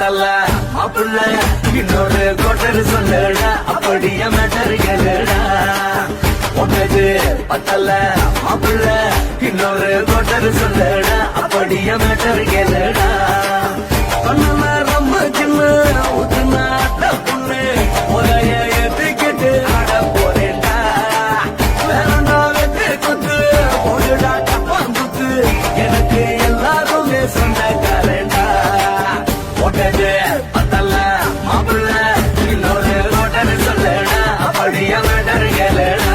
பத்தல்ல மாப்புள்ள இன்னொரு கோட்டர் சொல்லுடா அப்படியே மேட்டர் கேளுடா உனது பத்தல்ல மாப்புள்ள இன்னொரு கோட்டர் சொல்லுடா அப்படியே மேட்டர் கேளுடா பண்ணல ரொம்ப சின்ன ஊத்துனாட்ட பொண்ணு முறைய ஏத்துக்கிட்டு ஆட போறேன்டா வேறண்டா வெட்டு குத்து போடுடா டப்பான் குத்து எனக்கு எல்லாருமே சொந்தக்காரன்டா உனது பத்தல்ல மாப்புள்ள இன்னொரு கோட்டர் சொல்லுடா அப்படியே மேட்டர் கேளுடா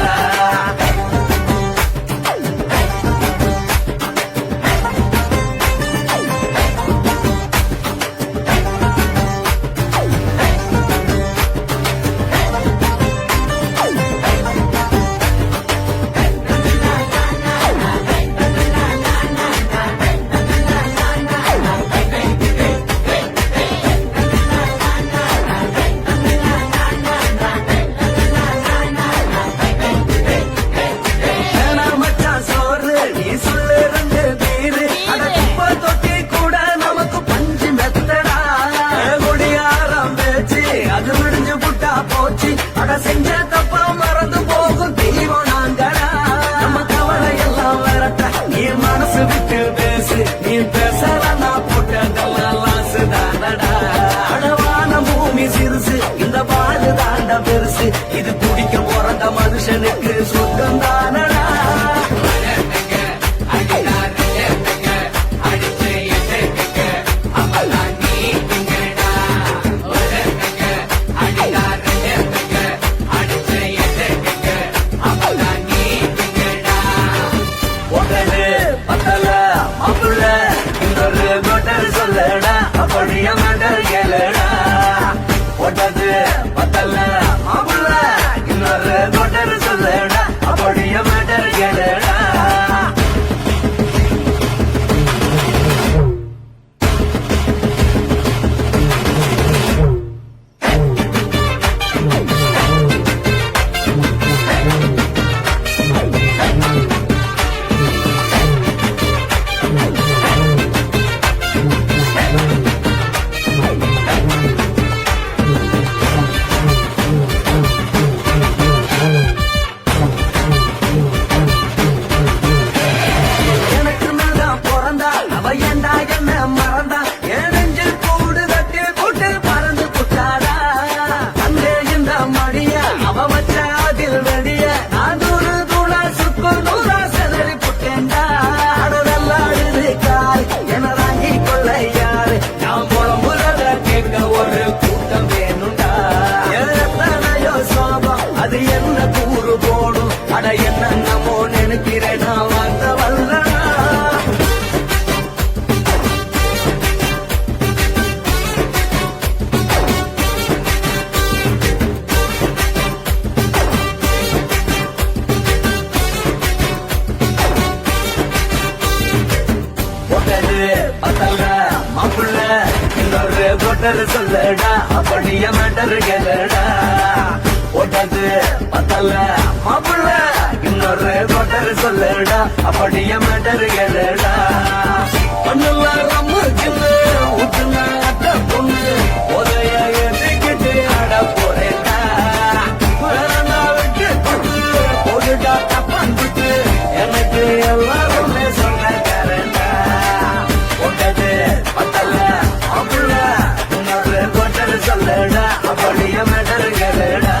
செஞ்ச தப்பா மறந்து போகும் தெய்வம் நாங்கடா நம்ம கவலை எல்லாம் வரட்ட நீ மனசு விட்டு பேசு நீ பேசலாம் நான் போட்டதெல்லாம் லாசு தானடா அழவான பூமி சிறுசு இந்த பாடு தாண்ட பெருசு இது குடிக்க பிறந்த மனுஷனுக்கு சொந்தம் தானடா சொல்லடா அப்படியே மேட்டர் கேளுடா ஒட்டது பத்தல்ல மாப்புள்ள இன்னொரு கோட்டர் சொல்லடா அப்படியே மேட்டர் கேளுடா ஒரு கூட்டம் வேணுண்டா எத்தனையோ சோபம் அது என்ன கூறு போடும் அட என்ன நம்மோ நினைக்கிறேன் நான் வாங்க வல்லடா பத்தல்ல மாப்புள்ள இன்னொரு கோட்டர் சொல்லடா அப்படியே மேட்டர் கேளுடா ஒட்டது பத்தல்ல மாப்புள்ள இன்னொரு கோட்டர் சொல்லடா அப்படியே மேட்டர் கேளுடா பண்ணல ரொம்ப சின்ன ஊத்துனாட்ட பொண்ணு உதய ஏத்துக்கிட்டு ஆட போறேன்டா வேறண்டா வெட்டு குத்து போடுடா டப்பான் குத்து எனக்கு எல்லாருமே சொந்தக்காரன்டா ஒட்டது பத்தல்ல மாப்புள்ள இன்னொரு கோட்டர் சொல்லடா அப்படியே மேட்டர் கேளுடா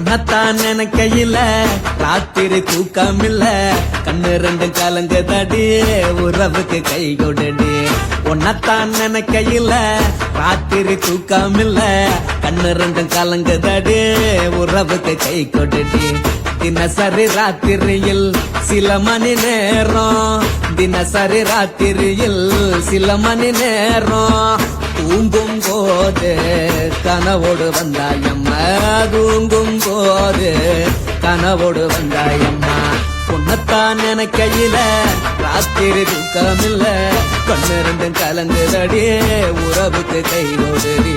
உன்னத்தான் நினைக்கையில ராத்திரி தூக்கம் இல்ல கண்ணு ரெண்டு கலங்கு தடி உறவுக்கு கை கொடுடி உன்னத்தான் நினைக்கையில ராத்திரி தூக்கம் இல்ல கண்ணு ரெண்டு கலங்கு தடி உறவுக்கு கை கொடுடி தினசரி ராத்திரியில் சில மணி நேரம், தினசரி ராத்திரியில் சில மணி நேரம் தூங்கும் போது கனவோடு வந்தாயம்மா, தூங்கும் போது கனவோடு வந்தாயம்மா. உன்னத்தான் நினைக்கையில ராத்திரி தூக்கமில்ல, கண்ணு ரெண்டும் கலங்குதடி உறவுக்கு கை கொடுடி.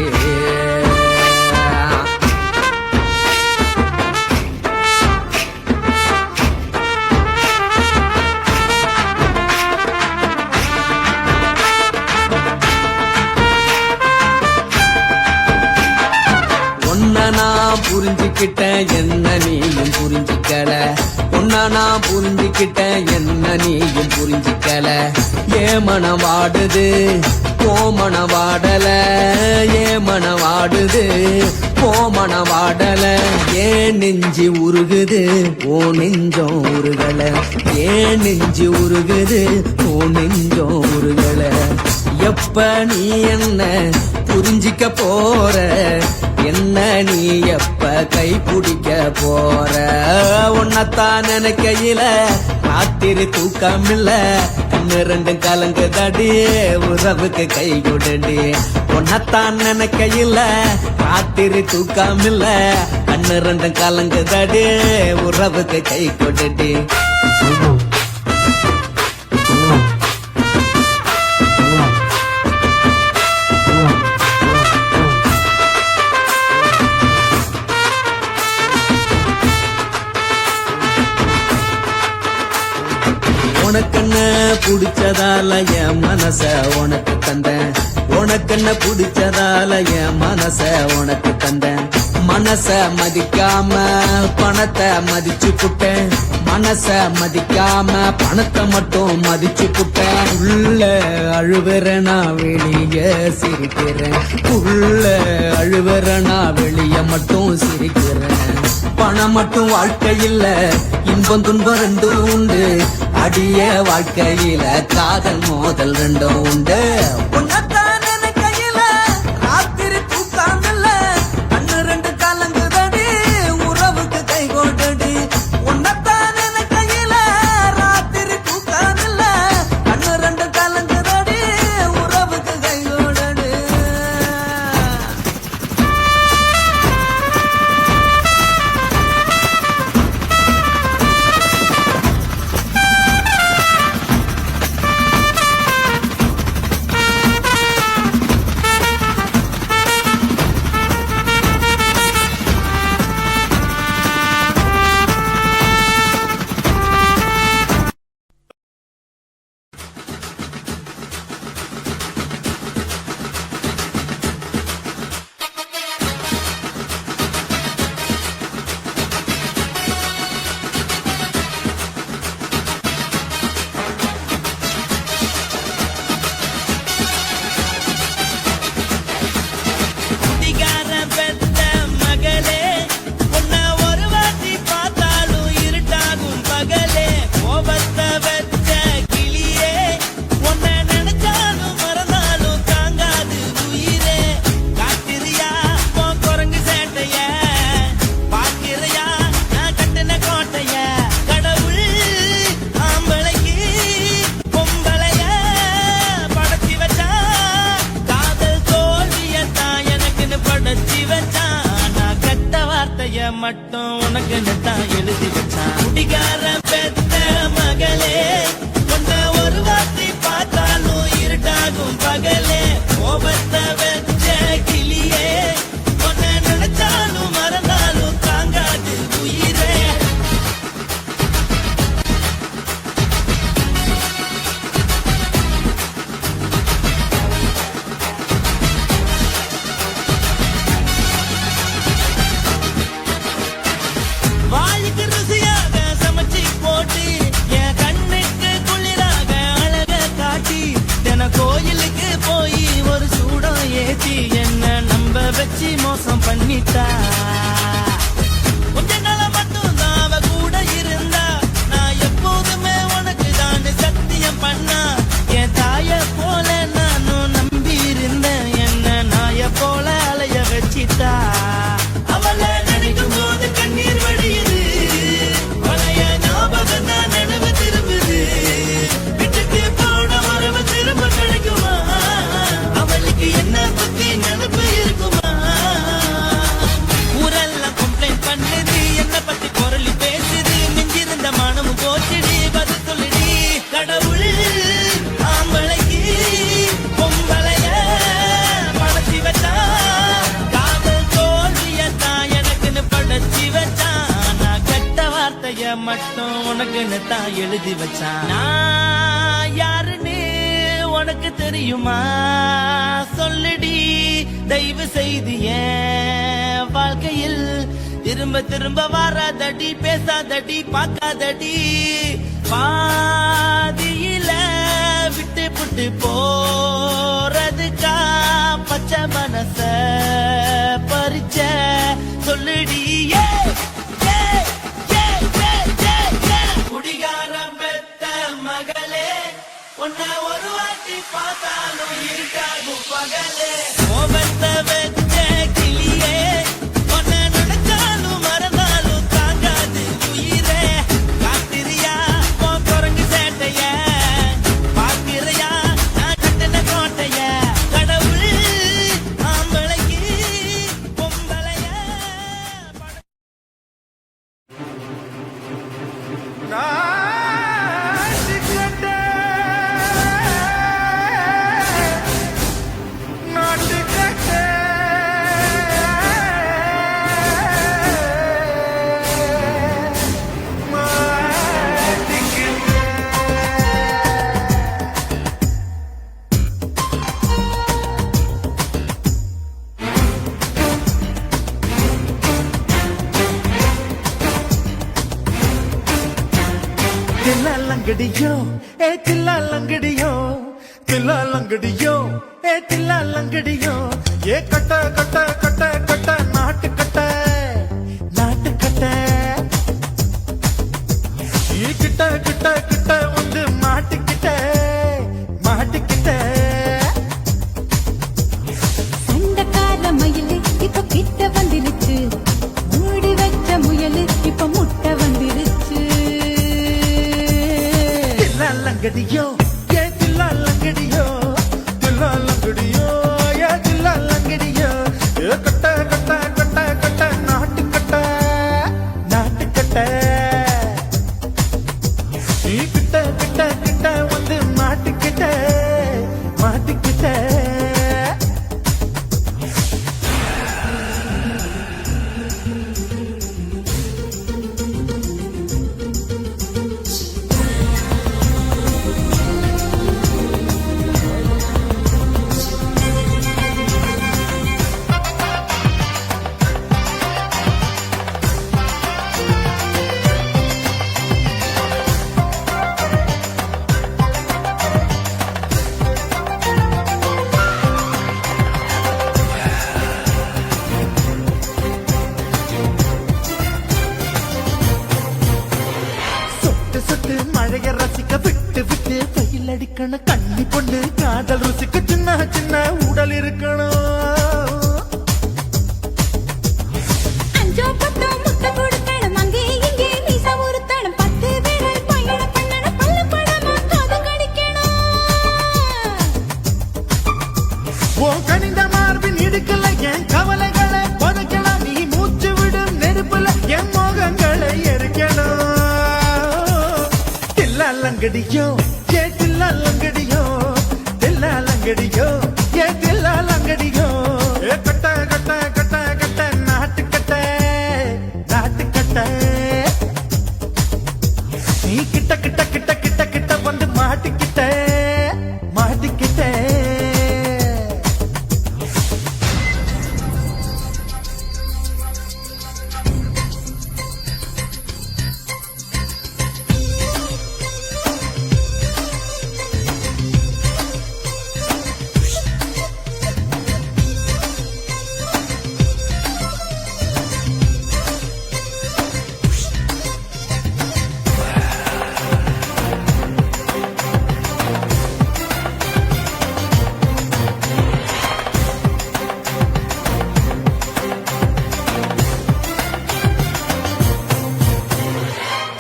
நான் புரிஞ்சுக்கிட்டேன் என்ன நீயும் புரிஞ்சுக்கல, உன்ன நான் புரிஞ்சுக்கிட்டேன் என்ன நீயும் புரிஞ்சுக்கல. ஏ மனம் வாடுது போ மனம் வாடல, ஏ மனம் வாடுது போ மனம் வாடல. ஏன் நெஞ்சு உருகுது ஓ நெஞ்சம் உருகல, ஏன் நெஞ்சு உருகுது ஓ நெஞ்சம் உருகல. எப்ப நீ என்ன புரிஞ்சிக்க போற, என்ன நீ எப்ப கை பிடிக்க போற. உன்னத்தான் நினைக்கையில ராத்திரி தூக்கமில்ல, கண்ணு ரெண்டும் கலங்குதடி உறவுக்கு கை கொடுடி. உன்னத்தான் நினைக்கையில ராத்திரி தூக்கமில்ல, கண்ணு ரெண்டும் கலங்குதடி உறவுக்கு கை கொடுடி. உனக்கென்ன புடிச்சதால என் மனச உனக்கு தந்தேன், உனக்கென்ன புடிச்சதால என் மனச உனக்கு தந்தேன். மனச மதிக்காம பணத்தை மதிச்சு புட்டேன், மனச மதிக்காம பணத்தை மட்டும் மதிச்சு புட்டேன். உள்ள அழுவுறனா வெளிய சிரிக்கிறேன், உள்ள அழுவுறனா வெளிய மட்டும் சிரிக்கிறேன். பணம் மட்டும் வாழ்க்கையில் இன்பம் துன்பம் ரெண்டும் உண்டு, அடிய வாழ்க்கையில காதல் மோதல் ரெண்டும் உண்டு. உன்னத்தான் நினைக்கையில ராத்திரி தூக்காமல்ல, கண்ணு ரெண்டு கலங்குதடி உறவுக்கு கை கொடுடி. உன்னத்தான் நினைக்கையில ராத்திரி தூக்காமல்ல, கண்ணு ரெண்டு கலங்குதடி உறவுக்கு கை கொடுடி. மட்டும் உனக்கு தான் எழுதி வச்சான். குடிகார பெத்த மகளே, உன்னை ஒரு வார்த்தை பார்த்தாலும் இருட்டாகும் பகலே. கோபத்தை வச்ச கிளியே, உன்னை நினைச்சாலும் மறந்தாலும் தாங்காது உயிரே. வாய்க்கு ருசியாக சமைச்சு போட்டு, என் கண்ணுக்கு குளிராக அழக காட்டி, தின கோயிலுக்கு போய் ஒரு சூடம் ஏத்தி என்ன நம்ப வச்சு மோசம் பண்ணிட்டா. கொஞ்ச நாள மட்டும் தான் அவ கூட இருந்தா, நான் எப்போதுமே உனக்கு தான் சத்தியம் பண்ணா. என் தாய போல நானும் நம்பி இருந்தேன், என்ன நாய போல அலைய வச்சிட்டா. அவளை நினைக்கும் போது கண்ணீர் வடியுது, உனக்குன்னு தான் எழுதி வச்சான். நான் யாருன்னு உனக்கு தெரியுமா? சொல்லுடி தயவு செய்து என் வாழ்க்கையில் திரும்ப திரும்ப வராதடி, பேசாதடி, பார்க்காதடி. பாதியில விட்டு புட்டு போறதுக்கா பச்சை மனச பறிச்ச சொல்லுடி. குடிகாரம் பெத்த மகளே, உன்னை ஒரு வாட்டி பார்த்தாலும் இருக்காகும் பகலே. கோபத்த வச்ச கிளியே, உன்னை நினைச்சாலும் மறந்தாலும் தாங்காது உயிரே. காத்திரியா உன் குரங்கு சேட்டைய, பார்க்கிறையா நான் கட்டின கோட்டைய. கடவுள் ஆம்பளைக்கு பொம்பளைய தில்லாலங்கடியோ ஏ தில்லாலங்கடியோ, தில்லாலங்கடியோ ஏ தில்லாலங்கடியோ. ஏ கட்ட கட்ட கட்ட கட்ட நாட்டு கட்ட, நாட்டு கட்ட. ஈ கிட்ட கிட்ட கிட்ட வந்து மாட்டிக்கிட்ட, மாட்டிக்கிட்ட. சண்டக்கார மயிலு இப்ப கிட்ட வந்துருச்சு, மூடி வச்ச முயலு இப்ப முட்டை வந்துருச்சு. தில்லாலங்கடியோ ஏ தில்லாலங்கடியோ, தில்லாலங்கடியோ ஏ தில்லாலங்கடியோ. ஏ கட்ட கட்ட கட்ட கட்ட நாட்டு கட்ட, நாட்டு கட்ட. நீ கிட்ட கிட்ட கிட்ட வந்து மாட்டிக்கிட்ட, மாட்டிக்கிட்ட. சொட்டு சொட்டு மழைய ரசிக்க விட்டு விட்டு வெயில் அடிக்கணும். கண்ணி பொண்ணு காதல் ருசிக்க சின்ன சின்ன உடல் இருக்கணும். அஞ்சோ பத்தோ முட்டை கொடுக்கணும், அங்கே இங்கே மீசை உறுத்தணும். 10 விரல் பயணம் பண்ணணும், பல்லு படமா காது கடிக்கணும். உன் கனிந்த மார்பின் இடுக்கல என் கவலைகளை புதைக்கலாம். நீ மூச்சு விடும் நெருப்புல என் மோகங்களை எரிக்கணும். தில்லாலங்கடியோ ஏ தில்லாலங்கடியோ, தில்லாலங்கடியோ ஏ தில்லாலங்கடியோ. ஏ கட்ட கட்ட கட்ட கட்ட நாட்டு கட்ட, நாட்டு கட்ட. நீ கிட்ட கிட்ட கிட்ட கிட்ட கிட்ட வந்து மாட்டிக்கிட்ட, மாட்டிக்கிட்ட.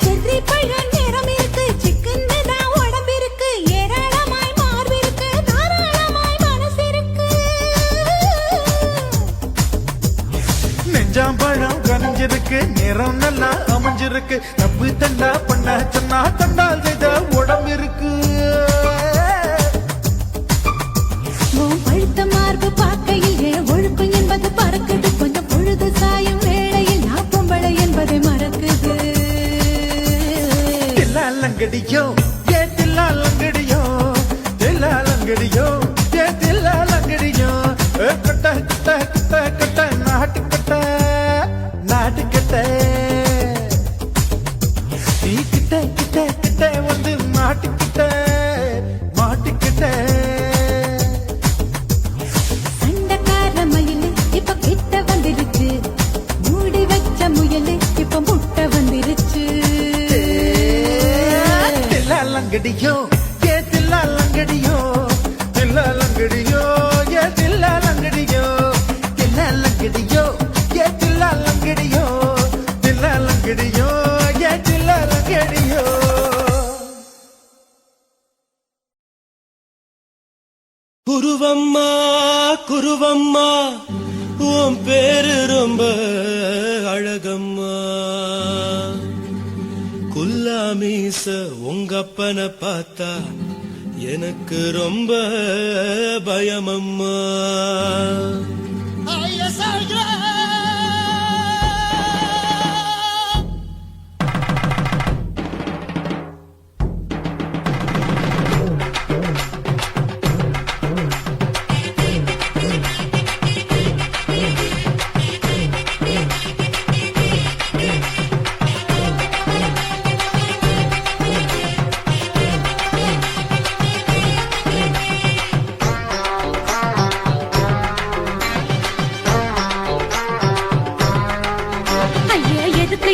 செர்ரி பழம் நிறம் இருக்கு, சிக்கன்னு தான் உடம்பு இருக்கு. ஏராளமாய் மார்பு இருக்கு, தாராளமாய் மனசு இருக்கு. நெஞ்சாம்பழம் கனிஞ்சிருக்கு, நிறம் நல்லா அமைஞ்சிருக்கு. தப்பு தண்டா பண்ண சொன்னா தண்டால் செய்த உடம்பு இருக்கு. உன் பழுத்த மார்பு பார்க்கையில் என் ஒழுக்கம் என்பது பறக்குது. கொஞ்சம் பொழுது சாயும் வேளையில் நான் பொம்பளை என்பதை மறக்குது. லங்கடியோ ஏ தில்லா லங்கடியோ கட்ட கட்ட கட்ட கட்ட நாட்டு கட்ட நீ கிட்ட கிட்ட கிட்ட வந்து மாட்டிக்கிட்ட சண்டக்கார மயிலு இப்ப கிட்ட வந்துருச்சு மூடி வச்ச முயலு இப்ப முட்டை வந்துருச்சு தில்லாலங்கடியோ ஏ தில்லாலங்கடியோ தில்லாலங்கடியோ ஏ தில்லாலங்கடியோ தில்லாலங்கடியோ ஏ தில்லாலங்கடியோ தில்லாலங்கடியோ ஏ தில்லாலங்கடியோ குருவம்மா குருவம்மா உன் பேரு ரொம்ப அழகம்மா குல்லாமீச உங்க அப்பனை பார்த்தா எனக்கு ரொம்ப பயமம்மா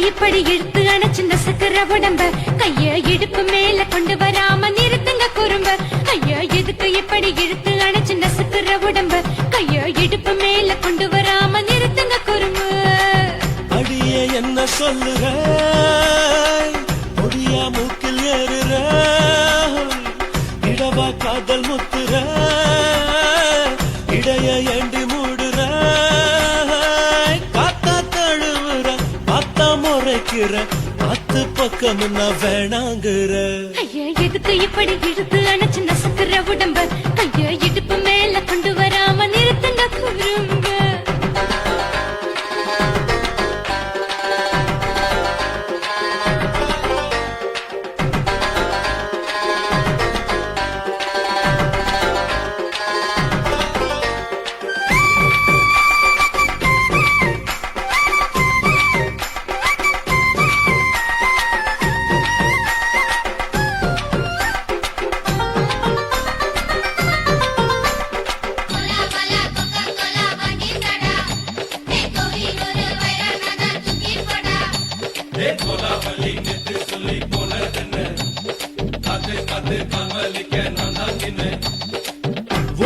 இப்படி இழுத்து அணைச்சு நசுக்கிற உடம்ப கைய இடுப்பு மேல கொண்டு வராம நிறுத்துங்க குறும்ப ஐயா எதுக்கு இப்படி இழுத்து அணைச்சு நசுக்கிற உடம்ப கைய இடுப்பு மேல கொண்டு வராம நிறுத்துங்க குறும்ப அடியே என்ன சொல்லுற ஒடியா மூக்கில் ஏறுற இடவா காதல் முத்துற இடைய ஏண்டி மூடுற காத்தா தழுவுற பார்த்தா முறைக்கிற பத்து பக்கம் நான் வேணாங்குற ஐயா எதுக்கு இப்படி இழுத்து அணைச்சு நசுக்கிற உடம்ப கைய இடுப்பு மேல கொண்டு வராம நிறுத்துங்க குறும்ப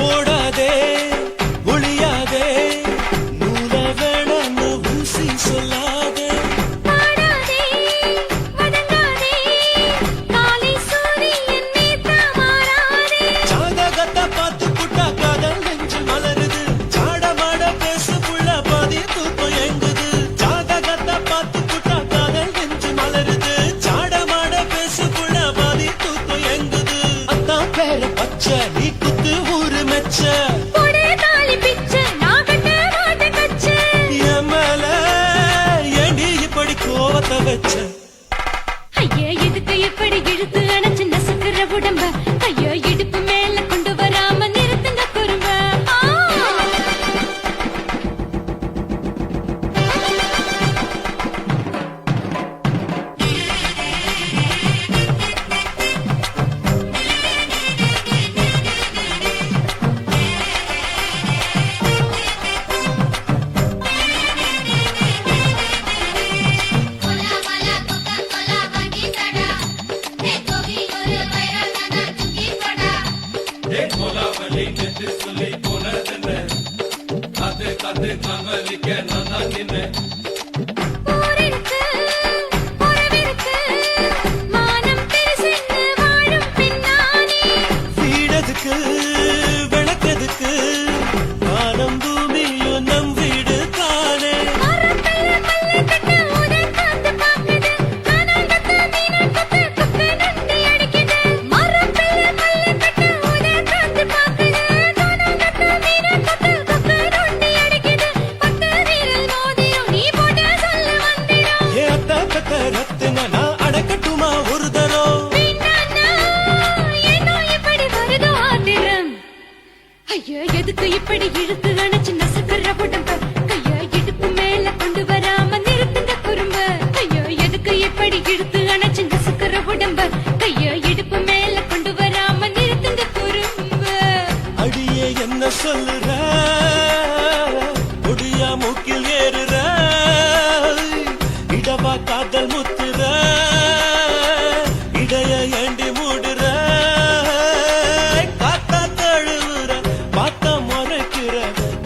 ஓடாதே ஒளியாதே நூல வேணான்னு ஊசி சொல்லாதே பாடாதே வதங்காதே காலை சூரியன் நேத்தா மாறாதே ஜாதகத்தை பார்த்து புட்டா காதல் நெஞ்சு மலருது சாடமாட பேசு புள்ள பாதி தூக்கம் எங்குது ஜாதகத்தை பார்த்து புட்டா காதல் நெஞ்சு மலருது சாடமாட பேசு புள்ள பாதி தூக்கம் எங்குது அத்தான் பேர பச்சை நீ குத்து ஊரு மெச்ச போடே தாலி பிச்சை நான் கட்ட மாட்டேன் கச்சை என் மேல ஏண்டி இப்படி கோவத்தை வச்ச ஐயா எதுக்கு இப்படி இழுத்து அணைச்சு நசுக்கிற உடம்ப கைய இடுப்பு மேல கொண்டு வராம நிறுத்துங்க குறும்ப ஊரிருக்கு உறவிருக்கு மானம் பெருசென்னு வாழும் பின்னானே வீடதுக்கு விளக்கதுக்கு வானம் பூமியும் நம் வீடு தானே மரத்துல மல்லி கட்டு உதன் காத்து பாக்குது கானாங்கத்து மீனாங்கத்து குப்பை நண்டி அடிக்குது மரத்துல மல்லி கட்டு உதன் காத்து பாக்குது கானாங்கத்து எதுக்கு இப்படி இழுத்து அணைச்சு நசுக்கிற உடம்ப கைய இடுப்பு மேல கொண்டு வராம நிறுத்துங்க குறும்ப ஐயோ எதுக்கு இப்படி இழுத்து அணைச்சு நசுக்கிற உடம்ப கைய இடுப்பு மேல கொண்டு வராம நிறுத்துங்க குறும்ப அடியே என்ன சொல்லுற ஒடியா மூக்கில் ஏறுற இடவா காதல் முத்துற இடைய ஏண்டி மூடுற காத்தா தழுவுற பார்த்த முறைக்கிற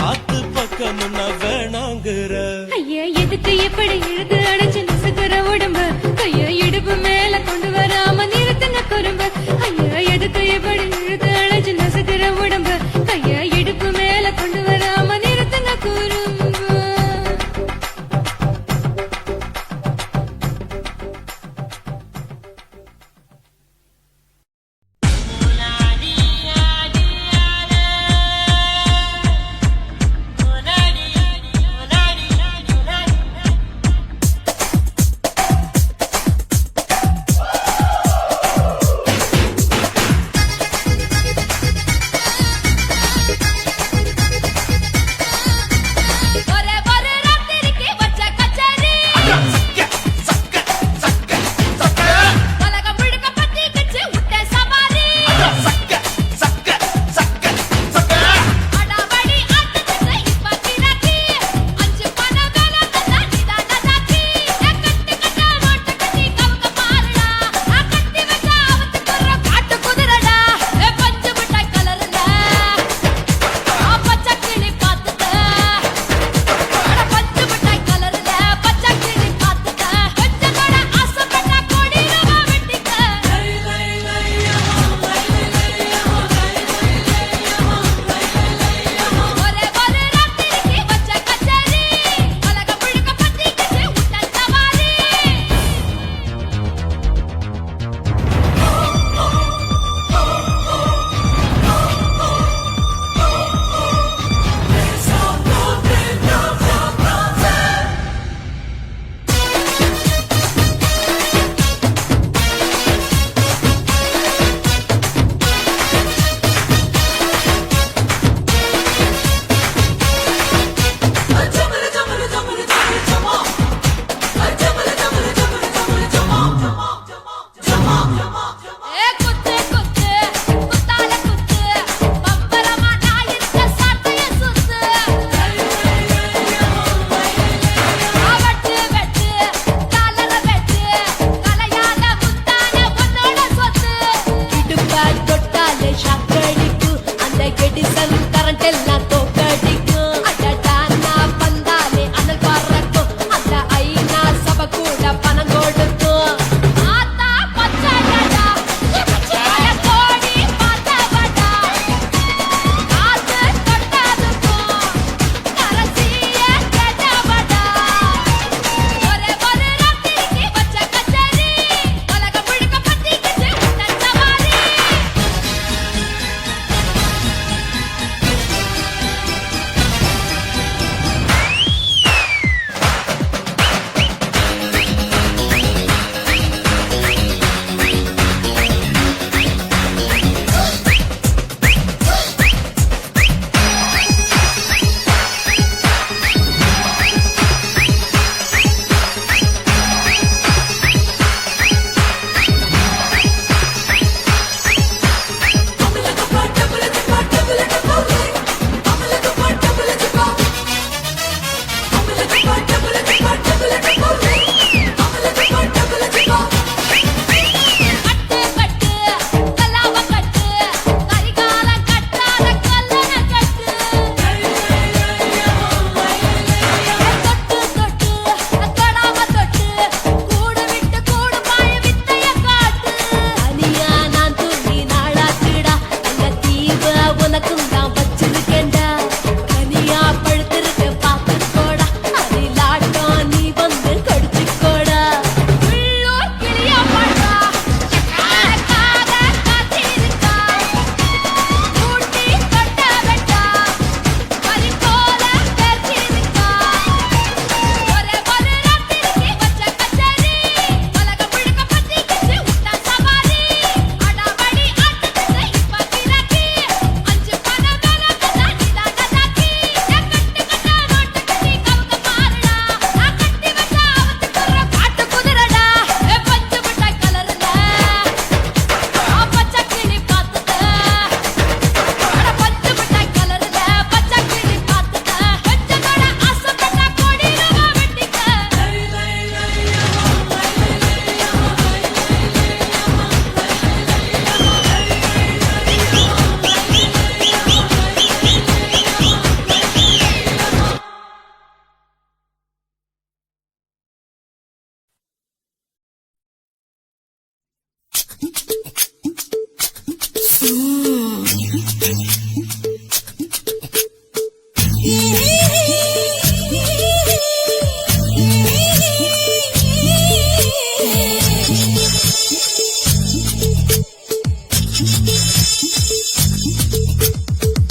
ஆத்து பக்கம் வேணாங்குற ஐயா எதுக்கு எப்படி இழுத்து அணைச்சு நசுக்கிற உடம்ப கைய இடுப்பு மேல கொண்டு வராம நிறுத்துங்க குறும்ப ஐயா எதுக்கு எப்படி இழுத்து அணைச்சு நசுக்கிற உடம்ப கைய இடுப்பு மேல கொண்டு வராம நிறுத்துங்க குறும்ப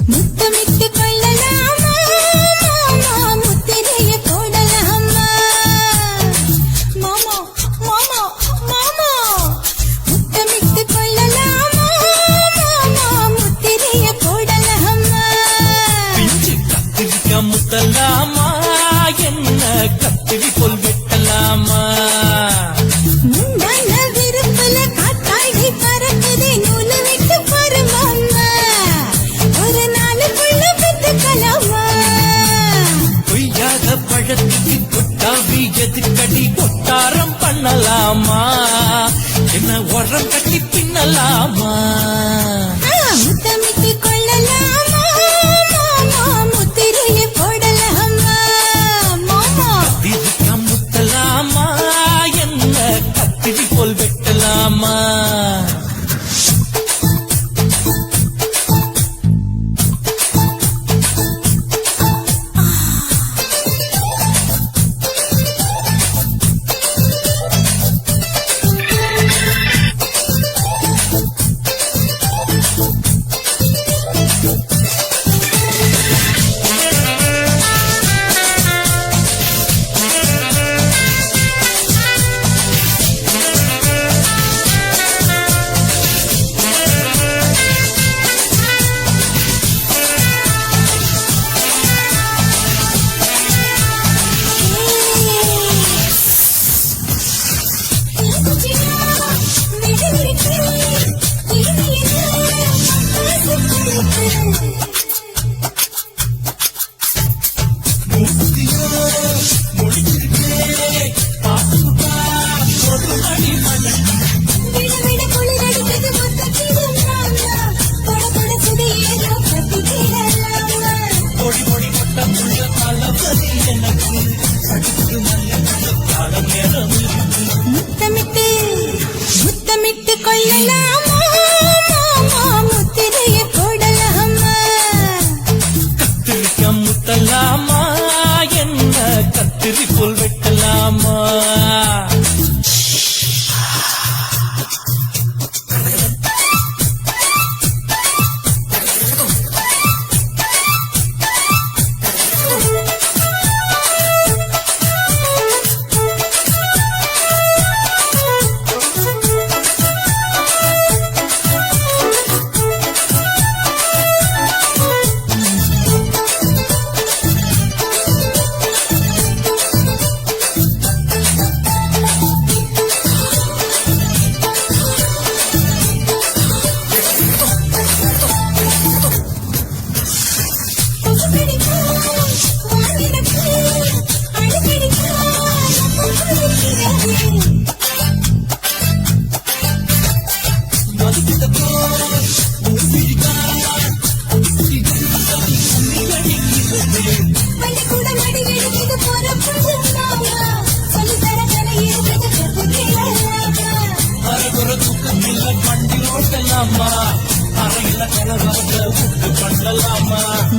முத்தமிட்டு கொள்ளலாமா மாமா முத்திரைய போடலாமா மாமா மாமா மாமா முத்தமிட்டு கொள்ளலாமா மாமா முத்திரைய போடலாமா பிஞ்சு கத்திரிக்க முத்தலாமா என்ன கத்திரி போல் வெட்டலாமா முந்தான விருப்பல காத்தாடி பறக்குதே நூலு விட்டு பாரு மாமா ஒரு நாளுக்குள்ள பெத்துக்கலாமா பொய்யாத பழத்துக்கு கொட்டாவி எதுக்கடி கொட்டாரம் பண்ணலாமா என்ன உரம் கட்டி பின்னலாமா முத்தமிட்டு கொள்ளலாமா மாமா முத்திரைய போடலாமா மாமா கத்திரிக்க முத்தலாமா என்ன கத்திரி போல் வெட்டலாமா முத்தமிட்டு முத்தமிட்டு கொள்ளலாமா மாமா முத்திரைய போடலாமா கத்திரிக்க முத்தலாமா என்ன கத்திரி போல் வெட்டலாமா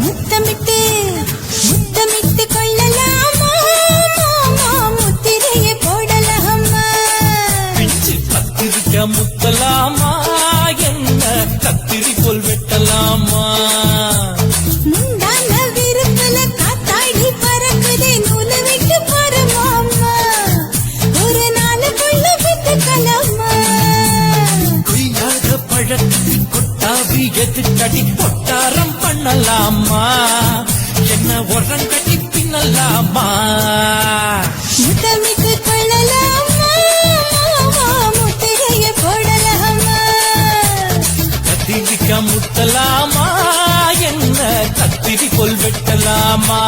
முத்தமிட்டு முத்தமிட்டு கொள்ளலாமா மாமா முத்திரைய போடலாமா பிஞ்சு கத்திரிக்க முத்தலாமா என்ன கத்திரி போல் வெட்டலாமா முந்தான விருப்பல காத்தாடி பறக்குதே நூலு விட்டு பாரு மாமா ஒரு நாளுக்குள்ள பெத்துக்கலாமா கொய்யாத பழத்துக்கு கொட்டாவி எதுக்கடி கொட்டாரம் பண்ணலாமா என்ன உரம் கட்டி பின்னலாமா முத்தமிட்டு கொள்ளலாமா மாமா முத்திரைய போடலாமா கத்திரிக்க முத்தலாமா என்ன கத்திரி போல் வெட்டலாமா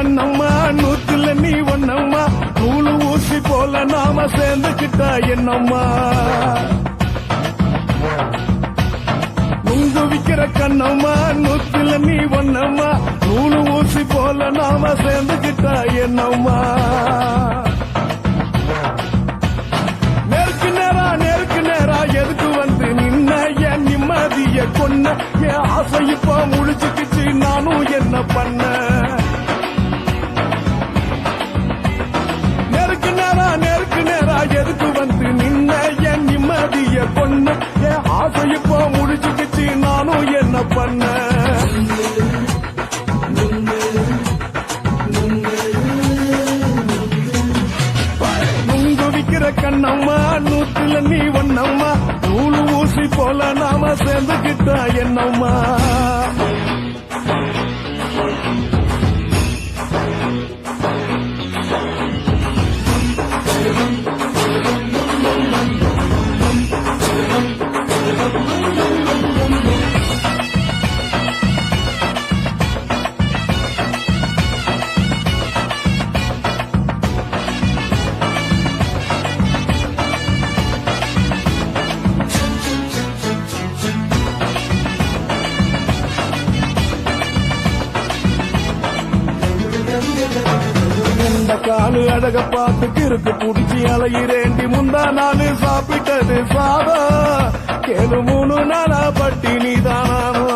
கண்ணம்மா நூத்துல நீ ஒன்னம்மா நூலு ஊசி போல நாம சேர்ந்துக்கிட்டா என்னம்மா நுங்கு விக்கிற கண்ணம்மா நூத்துல நீ ஒன்னம்மா நூலு ஊசி போல நாம சேர்ந்துக்கிட்டா என்னம்மா நேருக்கு நேரா எதுக்கு வந்து நின்ன என் நிம்மதிய கொன்ன என் ஆசை இப்ப முழிச்சுக்கிச்சு நானும் என்ன பண்ண நேருக்கு நேரா எதுக்கு வந்து நின்ன என் நிம்மதிய கொன்ன என் ஆசை இப்ப முழிச்சுக்கிச்சு நானும் என்ன பண்ண கண்ணம்மா நூத்துல நீ ஒன்னம்மா நூலு ஊசி போல நாம சேர்ந்துக்கிட்டா என்னம்மா காலு அழக பார்த்து கிறுக்கு புடிச்சி அலையிறேண்டி முந்தா நானு சாப்பிட்டது சாதம் கேளு 3 நாளா பட்டினி தானானோ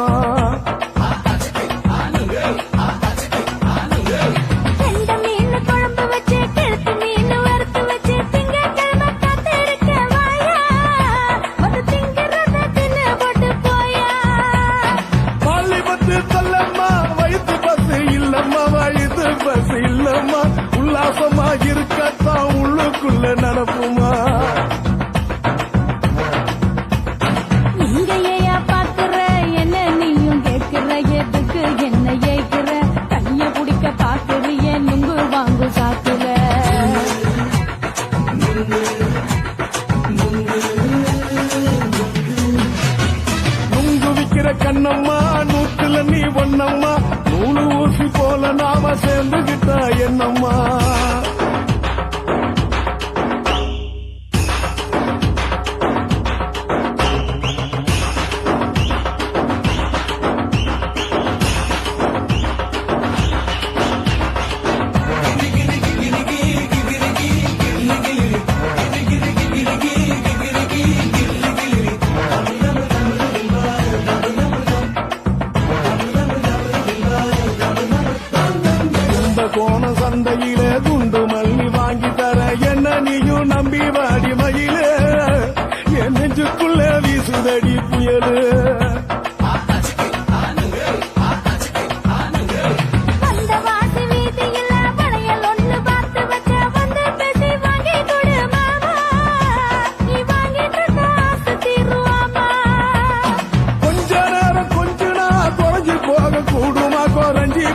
உல்லாசமா இருக்கத்தான் உள்ளுக்குள்ள நடப்புமா நீங்க ஏயா பாக்குற என்ன நீயும் கேட்கிற எதுக்கு என்ன ஏய்க்கிற கைய பிடிக்க பாக்குறிய நுங்கு வாங்கு சாக்குற நுங்கு விக்கிற கண்ணம்மா நூத்துல நீ ஒன்னம்மா நூலு ஊசி போல நாம சேர்ந்துகிட்டா என்னம்மா சந்தையிலே துண்டு மல்லி வாங்கி தர என்ன நீயும் நம்பி வாடி மயிலே என் நெஞ்சுக்குள்ள வீசுதடி புயலு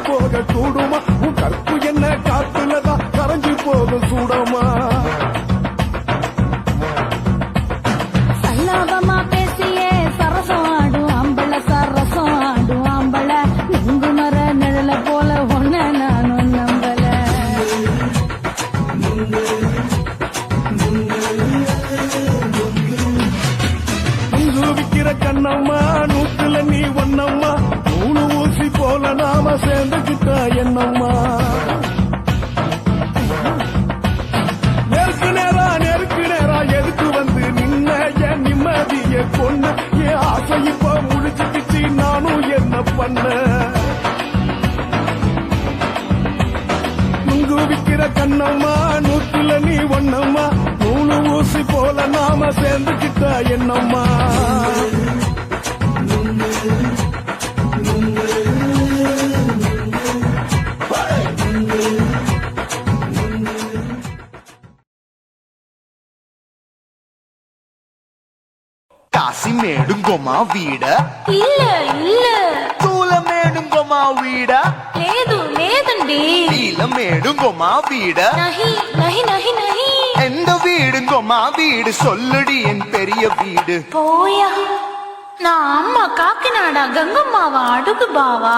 போக கூடுமா உன் கற்பு என்ன காத்துலதான் கரைஞ்சு போக சூடமா சல்லாபமா பேசியே சரசம் ஆடும் அம்பள சரசம் ஆடும் அம்பள நுங்கு மர நிழல போல ஒன்ன நானும் நம்பல நுங்கு விக்கிற கண்ணம்மா நூத்துல நீ ஒன்னம்மா நூலு ஊசி போல நாம சேர்ந்துக்கிட்டா என்னம்மா நேருக்கு நேரா எதுக்கு வந்து நின்ன என் நிம்மதிய கொன்ன என் ஆசை இப்ப முடிச்சுக்கிச்சு நானும் என்ன பண்ண நுங்கு விக்கிற கண்ணம்மா நூத்துல நீ ஒன்னம்மா நூலு ஊசி போல நாம சேர்ந்துக்கிட்டா என்னம்மா కాశీమేడుంగోమా వీడ இல்ல இல்ல తూలమేడుంగోమా వీడ లేదు లేదండి నీలమేడుంగోమా వీడ நஹி நஹி நஹி நஹி எந்த வீடுங்கோமா வீடு சொல்லுடி என் பெரிய வீடு போயா நான் அம்மா காக்கிநாடா கங்கம்மாவா அடுகு பாவா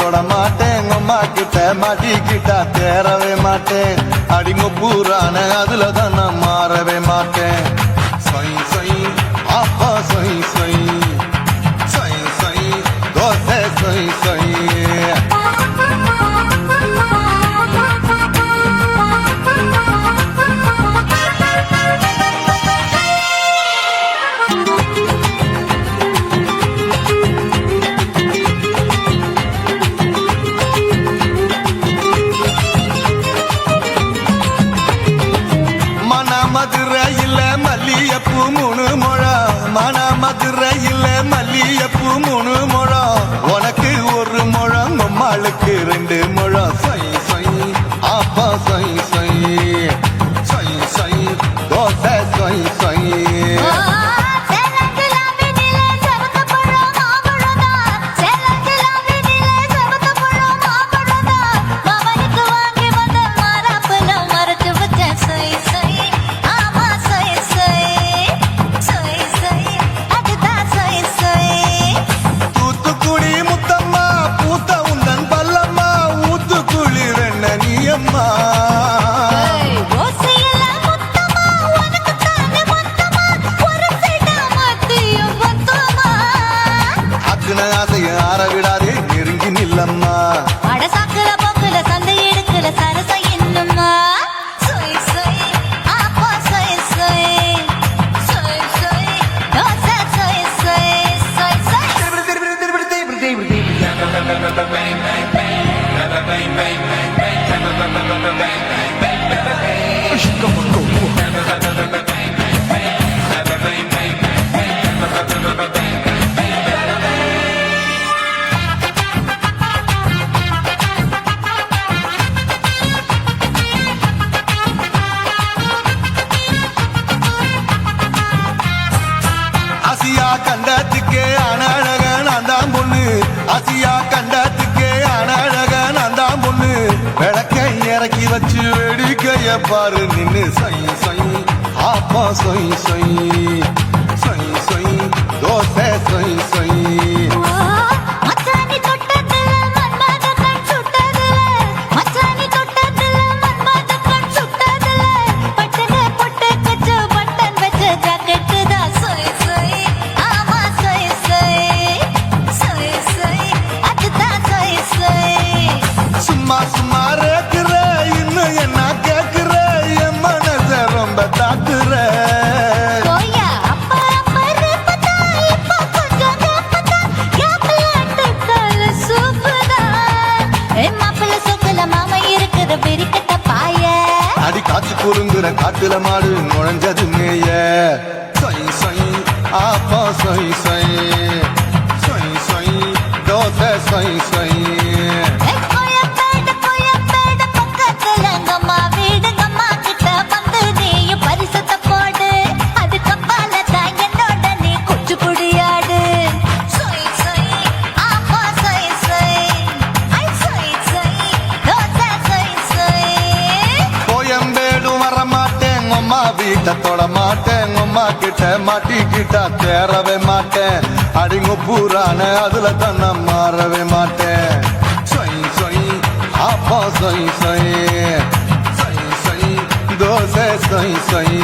தொட மாட்டேன் அம்மா கிட்ட மாட்டிக்கிட்டா தேரவே மாட்டேன் அடிங்க பூரான அதுல தான் நான் மாறவே மாட்டேன் சொய் சொய் அப்பா சொய் சொய் சொய் சொய் தோசை சொய் சொய் மதுரையில் மல்லியப்பூ 3 முழம் மன மதுரையில் மல்லியப்பூ 3 முழம் உனக்கு 1 முழம் அம்மாளுக்கு 2 முழம் சொய் சொய் அப்பா சொய் சொய் சொய் சொய் தோசை சொய் சொய் விடாதே நெருங்கி நில்லம்மா அடசாக்குல போக்குல சந்தை எடுக்கல சரச என்னம்மா சொய் சொய் அப்பா சொய் சொய் சொய் சொய் தோசை சொய் சொய் சொய் சொய் ஆசியா கண்டத்துக்கே அனழக நான் தான் பொண்ணு ஆசியா கண்டத்துக்கே அனழக நான் தான் பொண்ணு விளக்கை இறக்கி வச்சு வேடிக்கைய பாரு நின்னு சொய் சொய் ஆப்பா சொய் சொய் சொய் சொய் தோசை சொய் சொய் மச்சானி தொட்டதுல மன்மத கண் சுட்டதுல மச்சானி தொட்டதுல மன்மத கண் சுட்டதுல பட்டன பொட்டு கச்சு பட்டன் வச்ச ஜாக்கெட் தான் சொய் சொய் ஆமா சொய் சொய் சொய் சொய் அதுதான் சொய் சொய் சும்மா சும்மா ரேக்குற இன்னும் என்ன கேக்குற என் மனச ரொம்ப தாக்குற கோயா அப்பா அப்பா ரப்பதா இப்ப கொஞ்சம் ரப்பதா கேப்ல கால சூப்பரா ஏ மாப்பிள்ள சொக்கல மாமா இருக்குது பெரிக்கட்ட பாய அடி காத்து குறுங்குற காட்டுல மாடு நுழைஞ்சது மேய சொய் சொய் ஆப்பா சொய் சொய் சொய் சொய் தோசை சொய் சொய் கோயம்பேடு பக்கத்துல எங்கம்மா வீடு அம்மா கிட்ட வந்து நீயும் பரிசத்தை போடு அது கப்பால தான் என்னோட நீ குச்சி புடியாடு சொய் சொய் ஆப்பா சொய் சொய் ஐ சொய் சொய் தோசை சொய் சொய் கோயம்பேடு வர மாட்டேன் அம்மா வீட்டை தொட மாட்டேன் அம்மா கிட்ட மாட்டிக்கிட்டா தேரவே மாட்டேன் அடிங்க பூரான அதுல தான் நான் மாறவே மாட்டேன் சொய் சொய் ஆப்பா சொய் சொய் சொய் சொய் தோசை சொய் சொய்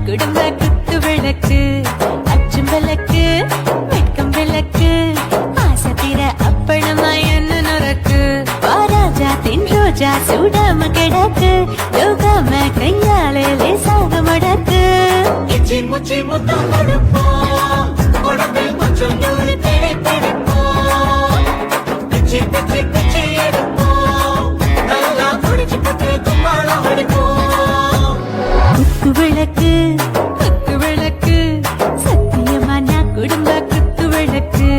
குடும்ப குத்து விளக்கு அச்ச கொடுப்போம் உடம்பில் கொஞ்சம் நூறு தேடி பிடிப்போம் பிச்சி பிச்சி பிச்சி எடுப்போம் நல்லா குடிச்சு பத்து கும்மாளம் அடிப்போம் குத்து விளக்கு சத்தியமா நான் குடும்ப குத்து விளக்கு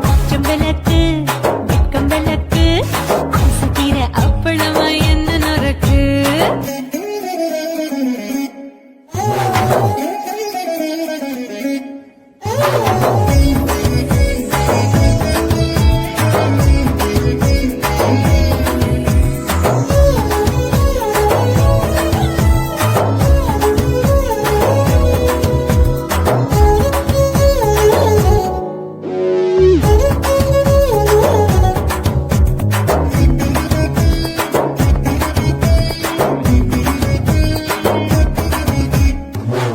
பச்சம் விளக்கு வெக்கம் விளக்கு அசைக்கிற அப்பளமா என்ன நொறுக்கு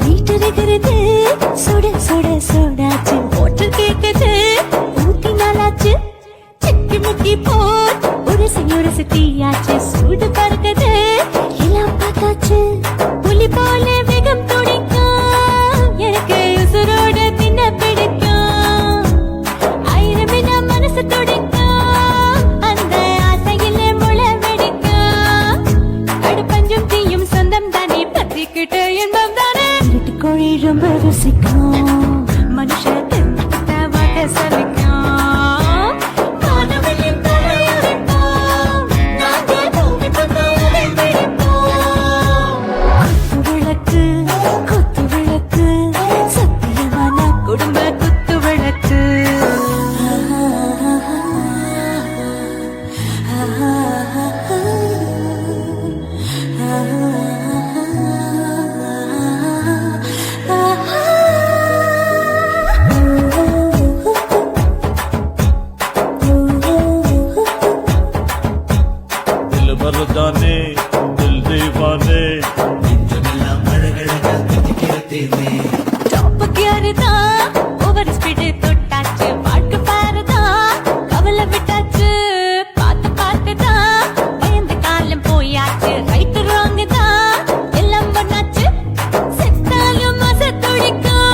வீட்டிருக்கிறது சுட சுட சுடாச்சு போட்டு கேக்குது ஊத்தி நாளாச்சு சிக்கி முக்கி போர் உரசி தீயாச்சு சூடு பறக்குது எல்லாம் பார்த்தாச்சு புலி போல வேகம் துடிக்கும் எனக்கு உசுரோட தின்ன பிடிக்கும் ஆயிரம் மனசு துடிக்கும் அந்த ஆசையில முளை வெடிக்கும் அடுப்பஞ்சும் தீயும் சொந்தம் தானே பத்திக்கிட்டு இன்பம் தானே இருட்டு கோழி ரொம்ப ருசிக்கும் மனுஷன் வாட்ட சலிக்கும் வானவெளியும் தலையடிப்போம் நாங்கள் பூமி பந்தாவை வெடிப்போம் குத்து விளக்கு சத்தியமான குடும்ப குத்து விளக்கு दिल मर्दाने दिल दीवाने நெஞ்சமெல்லாம் அழகழகா தித்திக்கிறதேனே டாப்புக்கு யாருதான் ஓவர் ஸ்பீடு தொட்டாச்சு பாட்டு பாருதான் கவலை விட்டாச்சு பார்த்து தான் பயந்து காலம் போயாச்சு ரைட்டு ராங் தான் எல்லாம் பண்ணாச்சு செத்தாலும் மச துடிக்கும்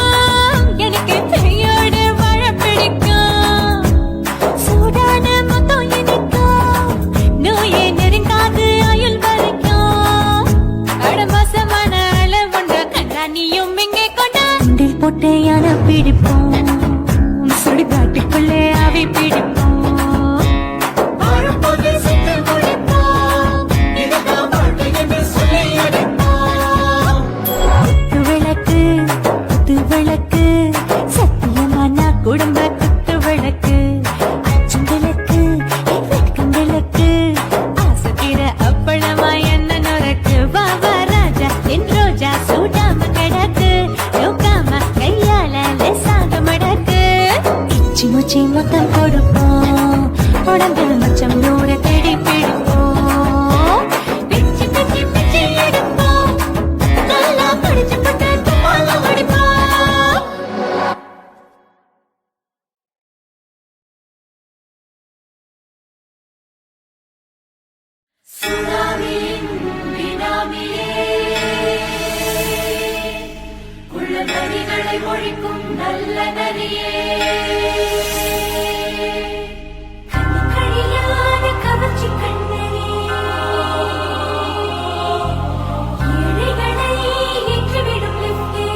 எனக்கு பெரியோட வாழ பிடிக்கும் சூடான மொத்தம் இனிக்கும் நோயே நெருங்காது ஆயுள் வரைக்கும் கடமசமான அளவுண்ட கண்ணானியும் இங்கே கொண்டா உண்டில் போட்டு யானை பிடிப்போம் சுடுகாட்டுக்குள்ளே அவை பிடிப்போம் வாழும்போது செத்து முடிப்போம் இதுதான் வாழ்க்கை என்று சொல்லி அடிப்போம் குத்து விளக்கு சத்தியமான குடும்ப குத்து விளக்கு அச்சும் விளக்கு வெட்கம் விளக்கு ஆசைக்கிற அப்பளமா என்ன நொறுக்கு வாவா ராஜா என் ரோஜா சூடாம கிடக்கு நோக்காம கையால லேசாக மடக்கு இச்சி முச்சி மொத்தம் கொடுப்போம் உடம்பில் மச்சம் நூறு தேடி பிடிப்போம் பிச்சி பிச்சி பிச்சி எடுப்போம் நல்லா படிச்சு பட்டு தும்மாலம் அடிப்போம் சுனாமியின் பினாமியே உள்ள நரிகளை ஒழிக்கும் நல்ல நரியே கண்ணிக்கழியாத கவர்ச்சி கண்ணரே ஏழைகளை ஏற்றிவிடும் லிப்டே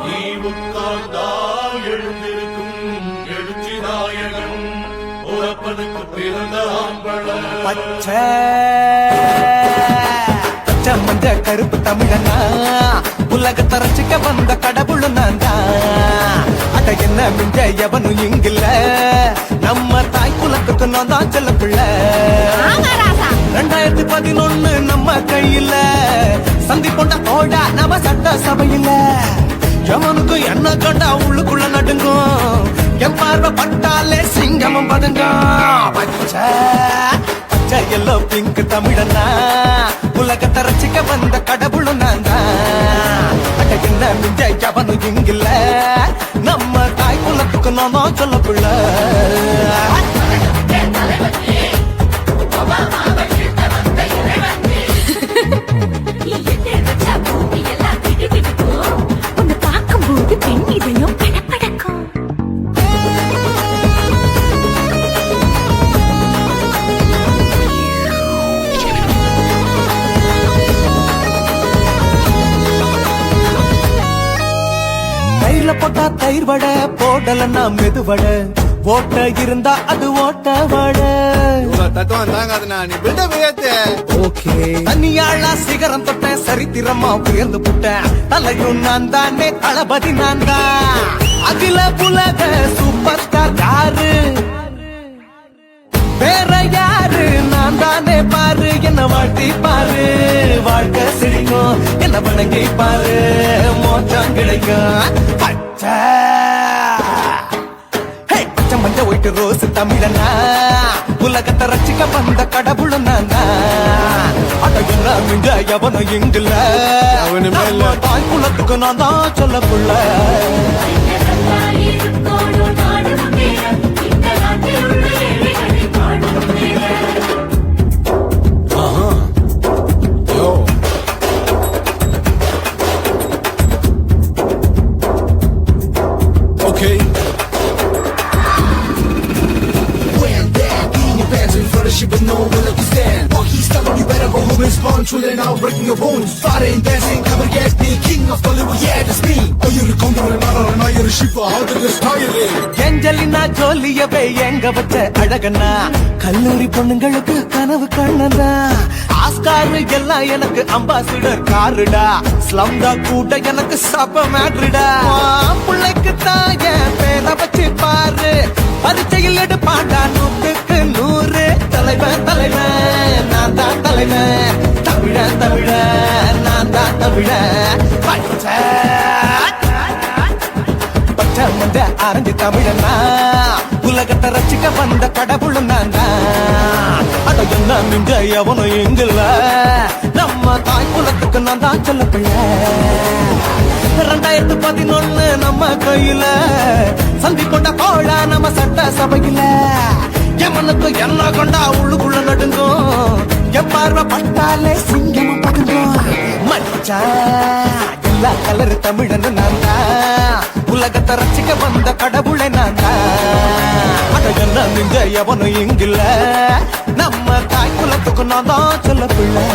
நீ உட்கார்ந்தால் எழுந்திருக்கும் எழுச்சி நாயகன் உறப்பனுக்கு பிறந்த ஆம்பளம் பச்சை மஞ்ச கருப்பு தமிழனா உலகத்தை ரசிக்க வந்த கடவுள் நான் தான் அட என்ன மிஞ்ச எவனும் இங்கில்ல நம்ம தாய் குலத்துக்கு நான் தான் செல்ல பிள்ளை 2011 நம்ம கையில சந்திப்பொண்ட ஓடா நம்ம சட்ட சபையில எவனுக்கு என்ன கண்டா உள்ளுக்குள்ள நடுங்கும் என் பார்வை பட்டாலே சிங்கமும் பதுங்கும் பச்சை எல்லோ பிங்க் தமிழனா உலகத்தை ரசிக்க வந்த கடவுளும் நான் தான் அட என்ன மிஞ்ச எவனும் இங்கில்ல நம்ம தாய் குலத்துக்கு நான் சொல்ல பிள்ளை பூமி எல்லாம் திடு திடுக்கும் தயிர்ல போட்டா தயிர் வடை, போடலன்னா மெது வடை, ஓட்ட இருந்தா அது ஓட்ட வடை. தத்துவம் தாங்காதுண்ணா, நீ பில்டப் ஏத்து. ஓகே, தனியாளா சிகரம் தொட்டேன், சரித்திரமா உயர்ந்து புட்டேன், தலையும் நான் தானே, தளபதி நான் தான். அகில உலக சூப்பர் ஸ்டார் யாரு, வேற யாரு, நான் தானே பாரு, என்ன வாழ்த்தி பாரு, வாழ்க்கை சிரிக்கும், என்ன வணங்கி பாரு, மோச்சம் கிடைக்கும். பச்சை பச்சை மஞ்ச ஒயிட்டு ரோஸ் தமிழனா, உலகத்தை ரசிக்க வந்த கடவுளும் நான் தான். அதையெல்லாம் மிஞ்ச எவனும் இங்குல, அவனுமே இல்ல. தாய் குலத்துக்கு நான் தான் சொல்ல புள்ள. Okay. But no one understand. While he's telling you better go home and spawn, chilling out, breaking your bones. Fighting, dancing, cover get me, king of Bollywood, yeah, that's me. Oh, you're a condor and I'm not a shiva, how did this tire it? Angelina ஜோலியவே எங்க வச்ச அழகனா, கல்லூரி பொண்ணுங்களுக்கு கனவு கண்ணனா, Oscar எல்லாம் எனக்கு ambassador காருடா, ஸ்லம்டா கூட எனக்கு சப மேட்ருடா. பிள்ளைக்கு தான் என் பேரை வச்சு பாரு, பரீட்சையில் எடுப்பாண்டா 100க்கு 100. தலைவன் தலைவன் நான் தான் தலைவன், தமிழன் தமிழன் நான் தான் தமிழன். பச்சை பச்சை மஞ்ச ஆரஞ்சு தமிழனா, உலகத்தை ரசிக்க வந்த கடவுளும் நான் தான். அதை என்ன மிஞ்ச எவனும் எங்குல, நம்ம தாய் குலத்துக்கு நான் தான் சொல்ல பிள்ளை. 2011 நம்ம கையில, சந்தி கொண்ட தோழா நம்ம சட்ட சபையில, எமனுக்கு என்ன கொண்டா உள்ளுக்குள்ள நடுங்கும், என் பார்வை பட்டாலே சிங்கமும் பதுங்கும். மச்சா எல்லா கலர் தமிழன் நான் தான், உலகத்தை ரசிக்க வந்த கடவுளை நான் தான். அதை என்ன மிஞ்ச எவனும் இங்கில்ல, நம்ம தாய் குலத்துக்கு நான் தான் சொல்ல பிள்ளை.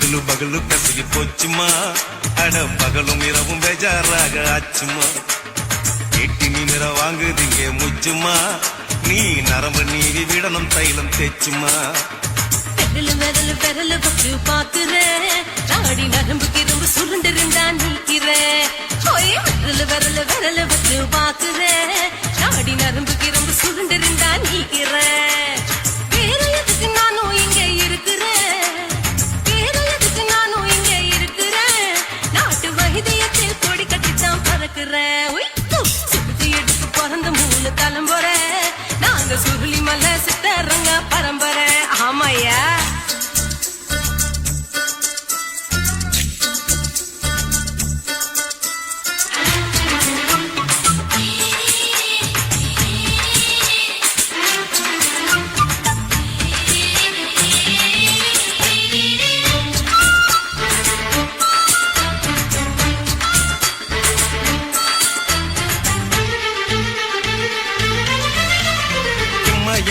பகலு பகலு கசகி போச்சுமா அட பகலும் இரவும் பேஜாராக ஆச்சுமா எட்டி நிமிர வாங்குதீங்க முச்சுமா நீ நரம்பு நீவி விடணும் தைலம் தேச்சுமா விரலு விரலு பட்டு பாக்குறேன் நாடி நரம்புக்கு ரொம்ப சுருண்டு இருந்தா நீக்கிறேன் விரலு பட்டு பாக்குறேன் நாடி நரம்புக்கு ரொம்ப சுருண்டு இருந்தா நீக்கிறேன் வேற எதுக்கு நானும் இங்க இருக்கிறேன் வேற எதுக்கு நானும் இங்க இருக்கிறேன் நாட்டு வைத்தியத்தில் கொடி கட்டித்தான் பறக்கிறேன் சுத்தி எடுத்து பிறந்த 3 தலைமுறை நாங்க சுருளி மலை சித்தரங்க பரம்பரை ஆமையா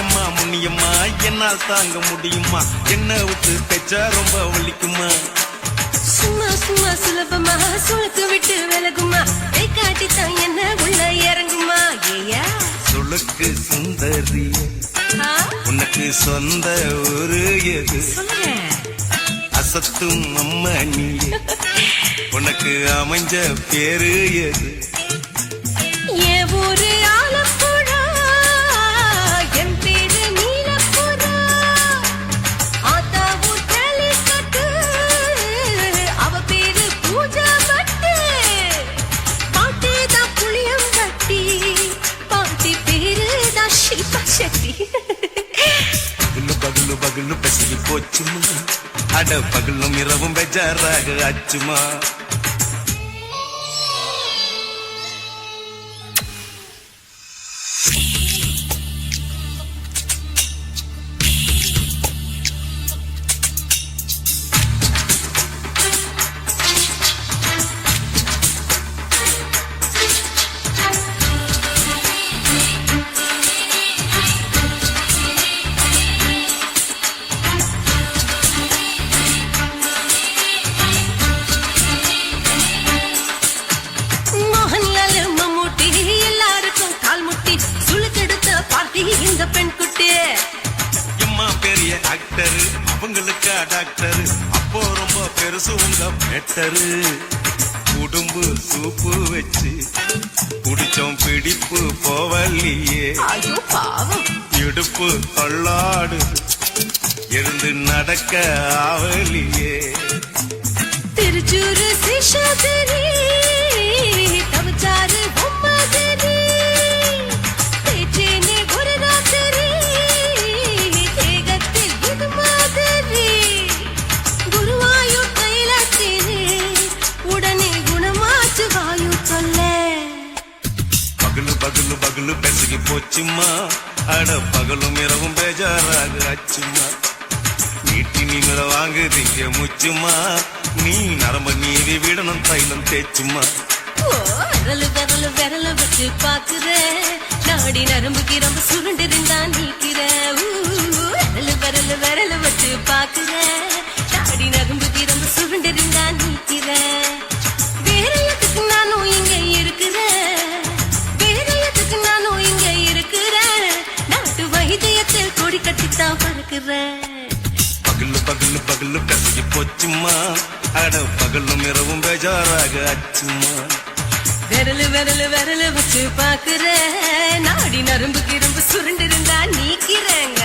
எம்மா முன்னியம்மா என்னால் தாங்க முடியுமா என்ன விட்டு தைச்சா ரொம்ப வலிக்குமா சும்மா சும்மா சுலபமா சுளுக்கு விட்டு விலகுமா கை காட்டித்தான் என்ன உள்ள இறங்குமா ஏயா சுளுக்கு சுந்தரி உனக்கு சொந்த ஊரு எது அசத்தும் அம்மா நீ உனக்கு அமைஞ்ச பேரு எது என் ஊரு ஆலப்புழா என் பேரு நீலப்புறா ஆத்தா ஊர் கேலிக்கட்டு அவ பேரு பூஜா பட்டு பாட்டி தான் புளியம் கட்டி பாட்டி பேரு தான் ஷில்பா செட்டி பகலு பகலு பகலு பசிக்கு போச்சுமா அட பகலும் இரவும் பெஜாராக ஆச்சுமா மோகன்லால் மம்மூட்டி எல்லாருக்கும் கால் முட்டி சுளுக்கெடுத்த பார்ட்டி இந்த பெண் குட்டி எம்மா பெரிய ஆக்டர் அவங்களுக்கு டாக்டர் அப்போ ரொம்ப பெருசு உங்க பெட்டரு உடும்பு சூப்பு வச்சு குடிச்சோம் பிடிப்பு போவல்லையே ஐயோ பாவம் இடுப்பு தள்ளாடு இருந்து நடக்க ஆவலியே திருச்சூரு சிஷாதிரி தவச்சாரு பொம்மதிரி தேச்சேனே ஒரு ராத்திரி தேகத்தில் இது மாதிரி குருவாயூர் கைலாத்தினே உடனே குணமாச்சு வாயு சொல்ல பகலு பகலு பகலு பெசகி போச்சுமா அட பகலும் இரவும் பேஜாராக ஆச்சுமா நீட்டி நீங்கள வாங்குதீங்க முச்சுமா நீ நரம்ப நீவி விடணும் தைலம் தேச்சுமா விரல வச்சு பாக்குறேன் நாடி நரம்புக்கு ரொம்ப சுருண்டு இருந்தா நீக்கிறேன் விரல வச்சு பாக்குறேன் நாடி நரம்புக்கு ரொம்ப சுருண்டு இருந்தா நீக்கிறேன் வேற எதுக்கு நானும் இங்க இருக்கிறேன் வேற எதுக்கு நானும் இங்க இருக்கிறேன் நாட்டு வைத்தியத்தில் கொடி கட்டித்தான் பறக்கிறேன் பகலு பகலு பகலு கசகி போச்சுமா அட பகலும் இரவும் பேஜாராக ஆச்சுமா விரல வச்சு பாக்குறேன் நாடி நரம்புக்கு ரொம்ப சுருண்டு இருந்தா நீக்கிறேங்க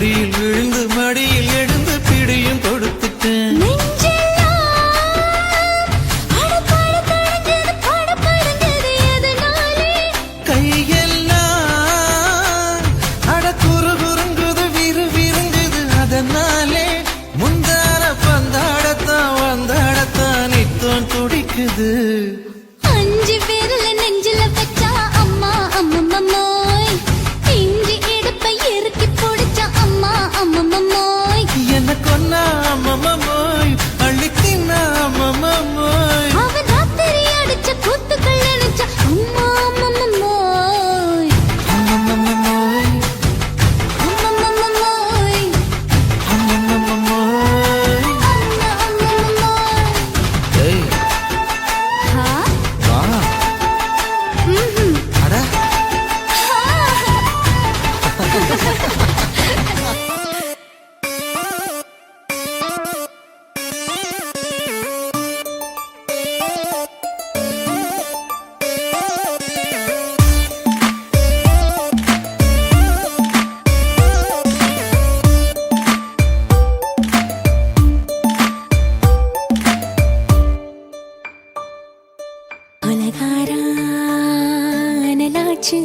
மடியில் விழுந்து மடியில் எழுந்து பிடியும் கொடுத்துட்டேன். கையெல்லாம் அட குறுகுறுங்குது விறுவிறுங்குது அதனாலே முந்தார பந்தாடத்தான் வந்தாடத்தான் நித்தம் துடிக்குது. 5 பேர்ல நெஞ்சில வச்சா அம்மா அம்மம்மோய், இஞ்சி இடுப்பை இறுக்கி பிடிச்சா அம்மா அம்மம்மோய், என்ன கொன்னா அம்மம்மோய் அள்ளி தின்னா அம்மம்மோய், அவன் ராத்திரி அடிச்ச கூத்துக்கள் நினைச்சா அம்மா அம்மம்மோய், அம்மம்மோய் அம்மம்மோய், அம்மம்மோய். அம்மம்மோய். ஏய் ஹா? வா ம்ஹும். அட கொலகாரா அனலாச்சு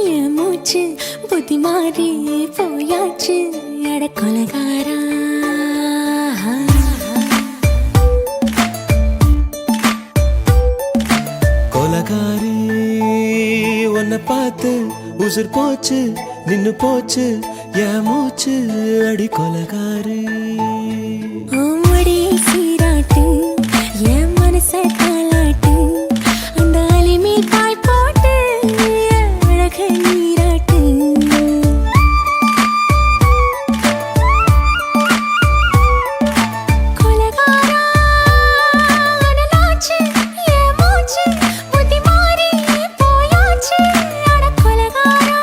என் மூச்சு புத்தி மாறி போயாச்சு அட கொலகாரா. கொலகாரி உன்னை பார்த்து உசுர் போச்சு நின்னு போச்சு என் மூச்சு அடி கொலகாரி. ஆமடி சீராட்டு என் மனச தாளாட்டு, அந்த அலிமேல் பாய் போட்டு என் அழக நீராட்டு. கொலகாரா அனலாச்சு என் மூச்சு புத்தி மாறி போயாச்சு அட கொலகாரா.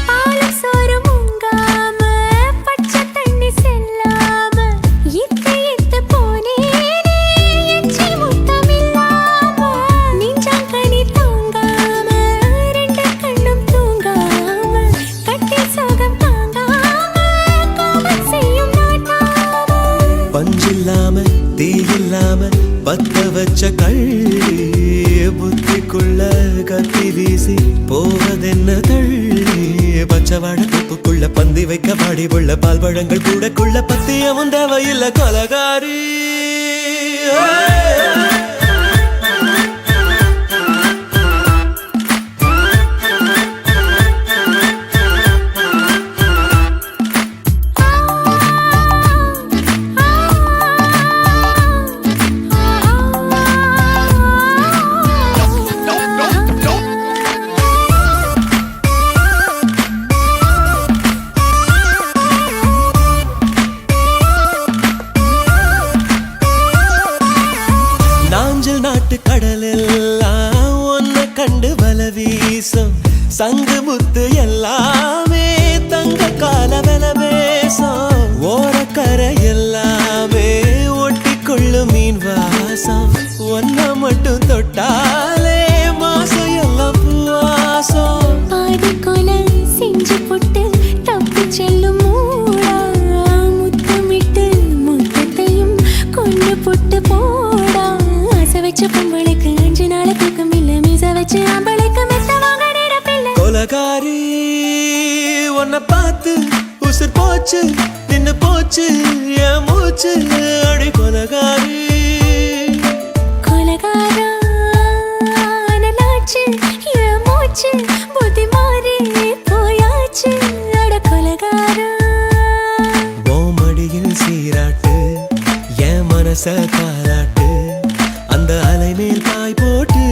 பாலும் சோறும் உங்காம, பச்சை தண்ணி செல்லாம, இத்து போனேனே எச்சி முத்தமில்லாம, நெஞ்சாங்கனி தூங்காம, 2 கண்ணும் தூங்காம, கட்டி சோகம் தாங்காம, கோபம் செய்யும் நாட்டாம. பஞ்சில்லாம தீ இல்லாம பத்த வச்ச கள்ளி புத்திக்குள்ள கத்தி வீசி போவதென்ன தள்ளி, பச்சவாட தொப்புக்குள்ள பந்தி வைக்க பாடி உள்ள பால் பழங்கள் கூடக்குள்ள பத்தியமும் தேவையில்லை கொலகாரி. நாஞ்சல் நாட்டு கடலெல்லாம் ஒன்ன கண்டு வல வீசும், சங்கு முத்து எல்லாமே தங்க கால வெல பேசும், ஓரக்கரை எல்லாமே ஒட்டிக்கொள்ளும் மீன் வாசம், ஒன்ன மட்டும் தொட்டாலே மாசம் எல்லாம் பூவாசம். பாதி கொலை செஞ்சு போட்டு தப்பி செல்லும் மூடா, முத்தமிட்டு முத்தத்தையும் கொண்டு போட்டு போடா, ஆசை வச்ச பொம்பளைக்கு 5 நாள் தூக்கம் இல்ல, மீச வச்சு ஆம்பளைக்கு மெத்த வாங்க நினைப்பில்லை. கொலகாரி உன்னை பார்த்து உசுர் போச்சு நின்னு போச்சு என் மூச்சு அடி கொலகாரி. கொலகாரா அனலாச்சு என் மூச்சு புத்தி மாறி போயாச்சு அட கொலகாரா. ஓ மடியில் சீராட்டு என் மனச தாராட்டு அந்த அலை மேல் பாய் போட்டு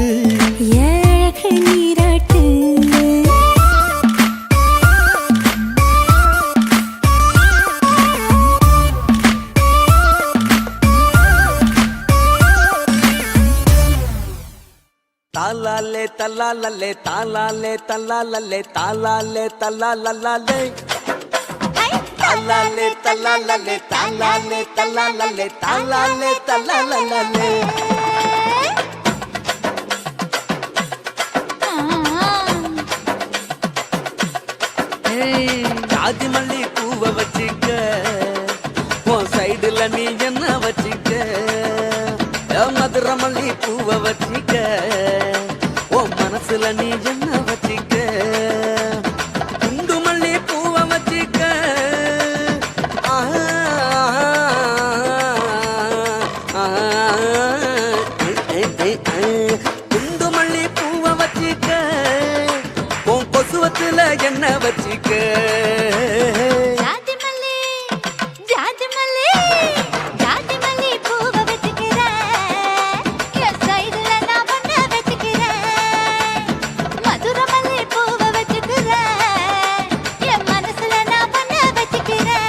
அழகு நீராட்டு தாலாலே தல்லாலே தாலாலே தல்லாலே தாலாலே தல்லாலே தாலாலே தல்லாலே தாலாலே தல்லாலே தாலாலே தல்லாலே ஜாதி மல்லி பூவை வச்சிக்க உன் சைடுல நீ என்ன வச்சிக்க மதுரை மல்லி பூவை வச்சிக்க உன் மனசுல நீ என்ன வச்சிக்க குண்டு மல்லி பூவை வச்சிக்க குண்டு மல்லி பூவை வச்சிக்க உன் கொசுவத்துல என்ன வச்சிக்க ஜாதி மல்லி ஜாதி மல்லி ஜாதி மல்லி பூவை வச்சுக்கிறேன் என் சைடுல நான் பண்ண வச்சுக்கிறேன் மதுரை மல்லி பூவை வச்சுக்கிறேன் என் மனசுல நான் பண்ண வச்சுக்கிறேன்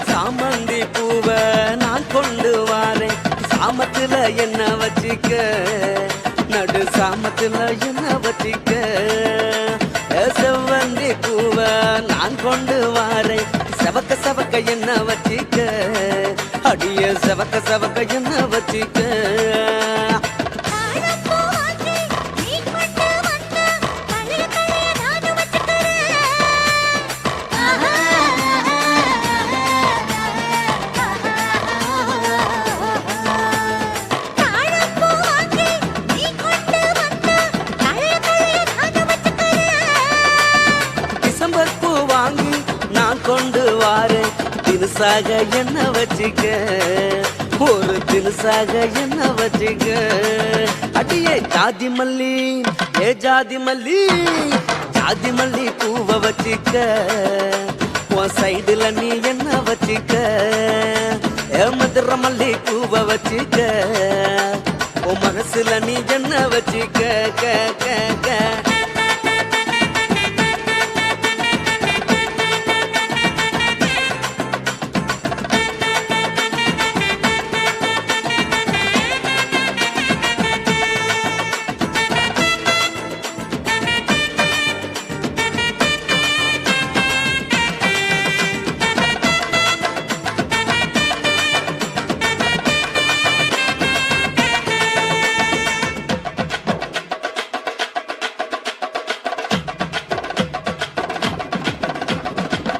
சாமந்தி பூவை நான் கொண்டு வாரேன் சாமத்துல என்ன வச்சிக்க நடு சாமத்துல என்ன வச்சிக்க செவ்வந்தி பூவை நான் கொண்டு வாரேன் செவக்க செவக்க என்ன வச்சிக்க அடிய செவக்க செவக்க என்ன வச்சிக்க டிசம்பர் பூ வாங்கி நான் கொண்டு வாரேன் தினுசாக என்ன வச்சிக்க ஒரு தினுசாக என்ன வச்சிக்க அடியே ஜாதி மல்லி ஏ ஜாதி மல்லி ஜாதி மல்லி பூவை வச்சிக்க உன் சைடுல நீ என்ன வச்சிக்க ஏ மதுரை மல்லி பூவை வச்சிக்க உன் மனசுல நீ என்ன வச்சிக்க க க க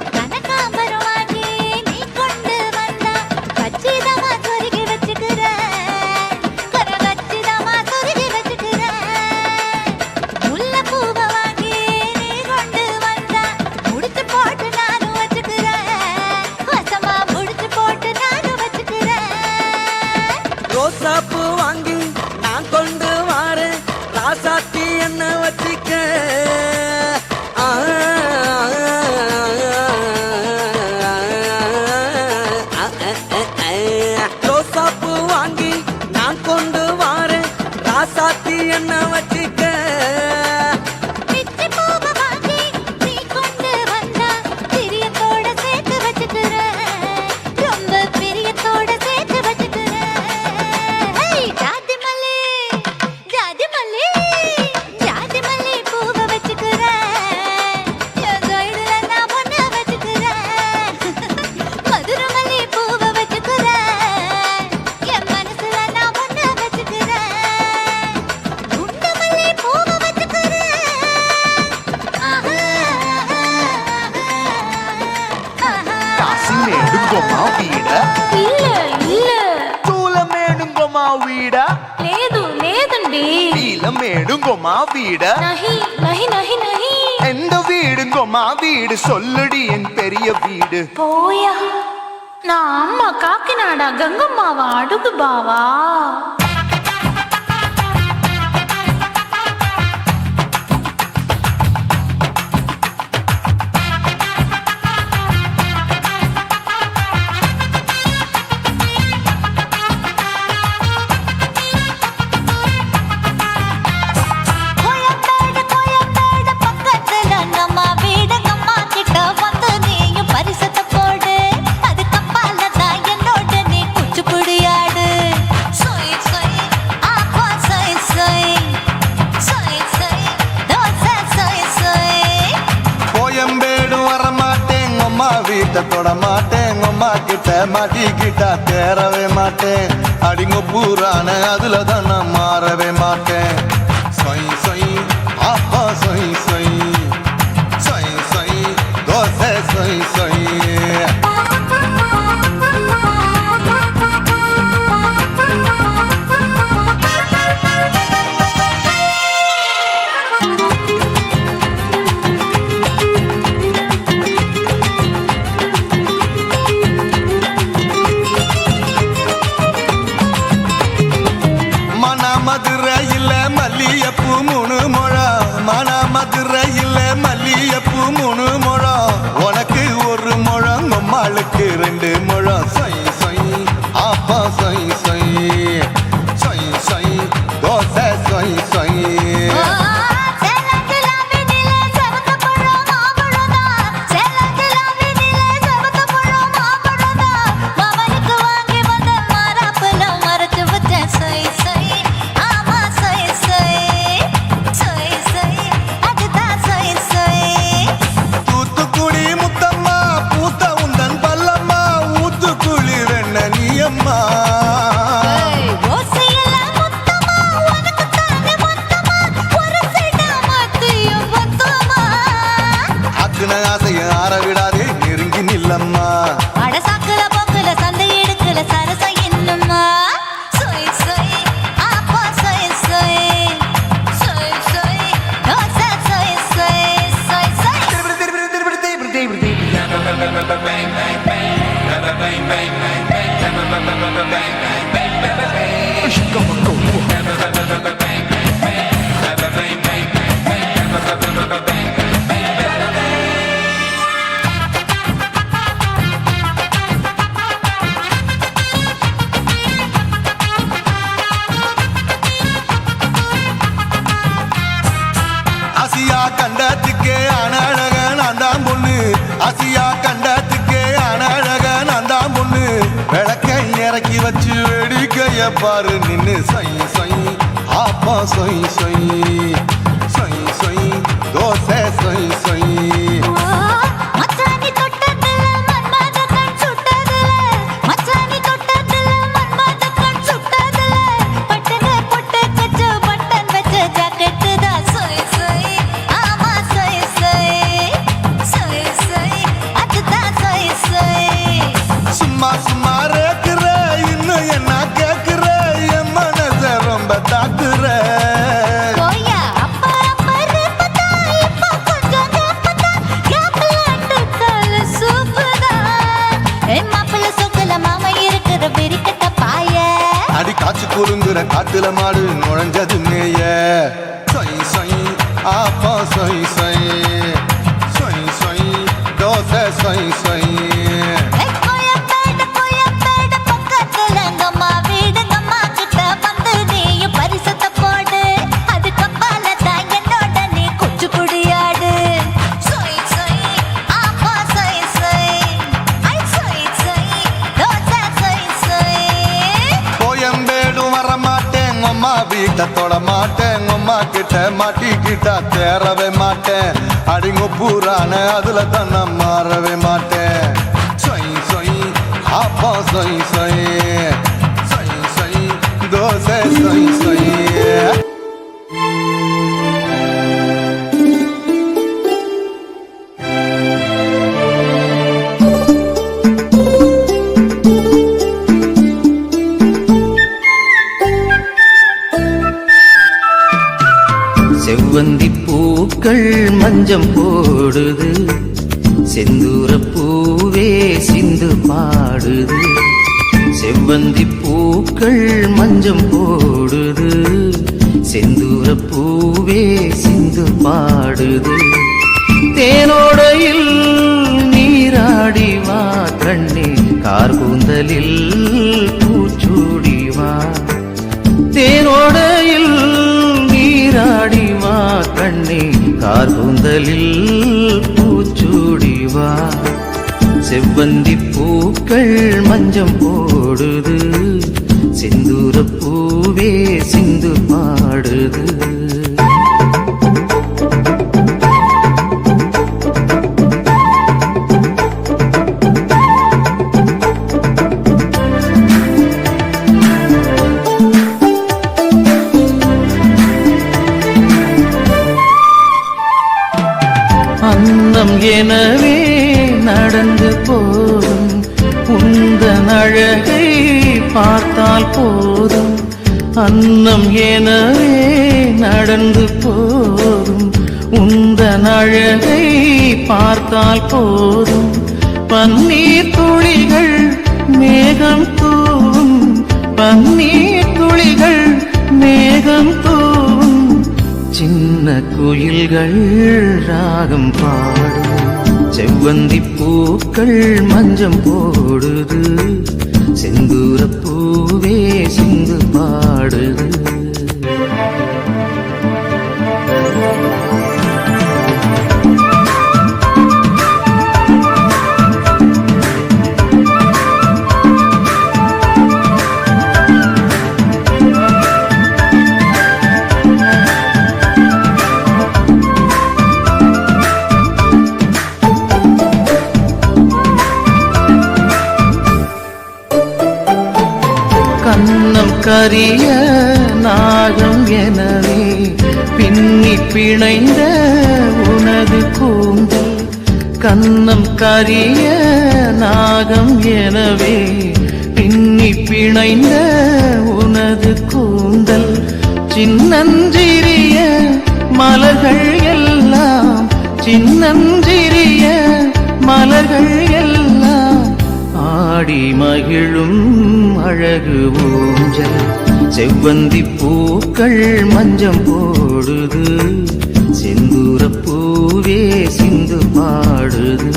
கனகாம்பரம் வாங்கி நீ கொண்டு வந்தா கச்சிதமா சொருகி வச்சுக்கிறேன் கரகச்சிதமா சொருகி வச்சுக்கிறேன் முல்லைப்பூவை வாங்கி நீ கொண்டு வந்தா முடிச்சு போட்டு நானும் வச்சுக்கிறேன் வசமா முடிச்சு போட்டு நானும் வச்சுக்கிறேன் ரோசாப்பூ வாங்கி நான் கொண்டு வாரேன் ராசாத்தி என்ன வச்சிக்க ரோசாப்பூ வாங்கி நான் கொண்டு வாரேன் ராசாத்தி என்ன வச்சிக்க பிச்சி பூவை வாங்கி நீ கொண்டு வந்தா பிரியத்தோட சேர்த்து வச்சுக்கிறேன் ரொம்ப பிரியத்தோட சேர்த்து வச்சுக்கிறேன் ஜாதி மல்லி ஜாதி மல்லி ஜாதி மல்லி பூவை வச்சுக்கிறேன் என் சைடுல நான் பொண்ண வச்சுக்கிறேன் மதுரை மல்லி பூவை வச்சுக்கிறேன் என் மனசுல நான் பொண்ண வச்சுக்கிறேன் கொமா வீட நஹி நஹி நஹி நஹி எந்த வீடு கொமா வீடு சொல்லுடி என் பெரிய வீடு போயா நான் அம்மா காக்கிநாடா கங்கம்மாவா அடுகு பாவா தொட மாட்டேன் அம்மா கிட்ட மாட்டிக்கிட்டா தேரவே மாட்டேன் அடிங்க பூரான அதுல தான் நான் மாறவே மாட்டேன் சொய் சொய் அப்பா சொய் சொய் சொய் சொய் தோசை சொய் சொய் மதுரையில் மல்லியப்பூ 3 முழம் மன மதுரையில் மல்லியப்பூ 3 முழம் உனக்கு 1 முழம் அம்மாளுக்கு 2 முழம் சொய் சொய் அப்பா சொய் சொய் சொய் சொய் தோசை சொய் சொய் ஆசைய ஆற விடாதே நெருங்கி நில்லம்மா அடசாக்குல போக்குல சந்தை எடுக்கல சரச என்னம்மா சொய் சொய் அப்பா சொய் சொய் சொய் சொய் தோசை சொய் சொய் சொய் சொய் ஆசியா கண்டத்துக்கே அனழக நான் தான் பொண்ணு ஆசியா கண்டத்துக்கே அனழக நான் தான் பொண்ணு விளக்கை இறக்கி வச்சு வேடிக்கைய பாரு நின்னு சொய் சொய் ஆப்பா சொய் சொய் சொய் சொய் தோசை சொய் சொய் மச்சானி தொட்டதுல மன்மத கண் சுட்டதுல மச்சானி தொட்டதுல மன்மத கண் சுட்டதுல பட்டங்க பொட்டு கச்சு பட்டன் வச்ச ஜாக்கெட் தான் சொய் சொய் ஆமா சொய் சொய் சொய் சொய் அதுதான் சொய் சொய் சும்மா சும்மா ரேக்குற இன்னும் என்ன கேக்குற என் மனச ரொம்ப தாக்குற போயா அப்பா அப்பா ரேப்பதா இப்போ கொஞ்சம் கேப்பதா கேப்பல அண்டு கால சூப்பதா என் மாப்பிள்ள சொக்கல மாமா இருக்கிற வெறிக்கட்ட பாய அடி காய்ச்சி குறுங்குற காட்டுல மாடு நுழைஞ்சது மேய சொய் சொய் ஆப்பா சொய் சொய் சொய் சொய் தோசை சொய் சொய் கோயம்பேடு பக்கத்துல எங்கம்மா வீடு அம்மா கிட்ட வந்து நீயும் பரிசத்தை போடு அது கப்பால தான் என்னோட நீ குச்சி புடியாடு சொய் சொய் ஆப்பா சொய் சொய் ஐ சொய் சொய் தோசை சொய் சொய் கோயம்பேடு வர மாட்டேன் அம்மா வீட்டை தொட மாட்டேன் அம்மா கிட்ட மாட்டிக்கிட்டா தேரவே மாட்டேன் அடிங்க பூரான அதுல தான் நான் மாறவே மாட்டேன் சொய் சொய் அப்பா சொய் சொய் சொய் சொய் தோசை சொய் சொய் மஞ்சம் போடுது செந்தூர பூவே சிந்து பாடுது செவ்வந்தி பூக்கள் மஞ்சம் போடுது செந்தூர பூவே சிந்து பாடுது தேனோடையில் நீராடி வா கண்ணே கார்கூந்தலில் பூச்சூடி வா தேனோடையில் நீராடி வா கண்ணே கார்கூந்தலில் பூச்சூடி வா செவ்வந்தி பூக்கள் மஞ்சம் போடுது செந்தூர பூவே சிந்து பாடுது அன்னம் எனவே நடந்து போதும் உந்தன் அழகை பார்த்தால் போதும் அன்னம் எனவே நடந்து போதும் உந்தன் அழகை பார்த்தால் போதும் பன்னீர் துளிகள் மேகம் தூவும் பன்னீர் துளிகள் மேகம் தூவும் சின்ன குயில்கள் ராகம் பாடும் செவ்வந்தி பூக்கள் மஞ்சம் போடுது செந்தூர பூவே சிந்து பாடுது கண்ணம் கரிய நாகம் எனவே பின்னி பிணைந்த உனது கூந்தல் கண்ணம் கரிய நாகம் எனவே பின்னி பிணைந்த உனது கூந்தல் சின்னஞ்சிறிய மலர்கள் எல்லாம் சின்னஞ்சிறிய மலர்கள் எல்லாம் ஆடி மகிழும் அழகு ஊஞ்சல் செவ்வந்தி பூக்கள் மஞ்சம் போடுது செந்தூர பூவே சிந்து பாடுது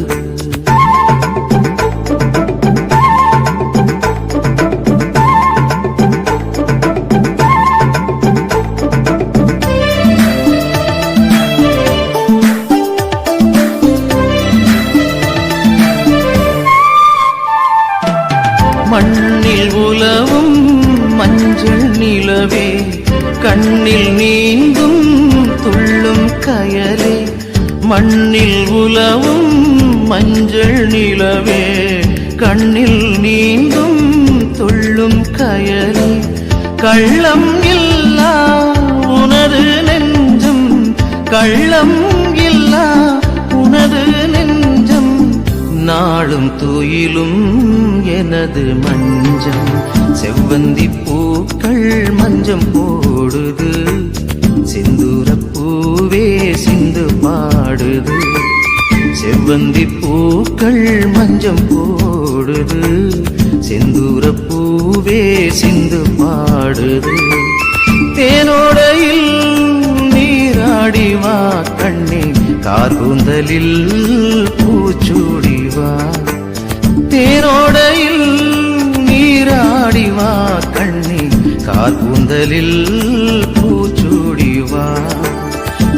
மண்ணில் உலவும் மஞ்சள் நிலவே கண்ணில் நீந்தும் துள்ளும் கயலே மண்ணில் உலவும் மஞ்சள் நிலவே கண்ணில் நீந்தும் துள்ளும் கயலே கள்ளம் இல்லா உனது நெஞ்சம் கள்ளம் இல்லா உனது நெஞ்சம் நாளும் துயிலும் எனது மஞ்சம் செவ்வந்தி பூக்கள் மஞ்சம் போடுது செந்தூர பூவே சிந்து பாடுது செவ்வந்தி பூக்கள் மஞ்சம் போடுது செந்தூர பூவே சிந்து பாடுது தேனோடையில் நீராடி வா கண்ணே கார்கூந்தலில் பூச்சூடி வா தேனோடையில் நீராடி வா கண்ணே கார்கூந்தலில் பூச்சூடி வா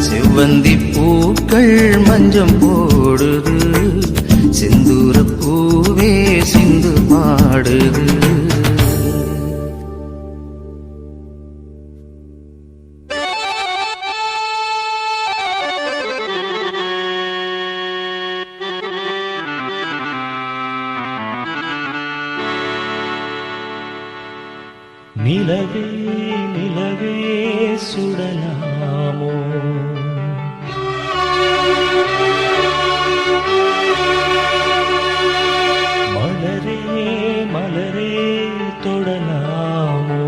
செவ்வந்தி பூக்கள் மஞ்சம் போடுது செந்தூர பூவே சிந்து பாடுது நிலவே நிலவே சுடலாமோ மலரே மலரே தொடலாமோ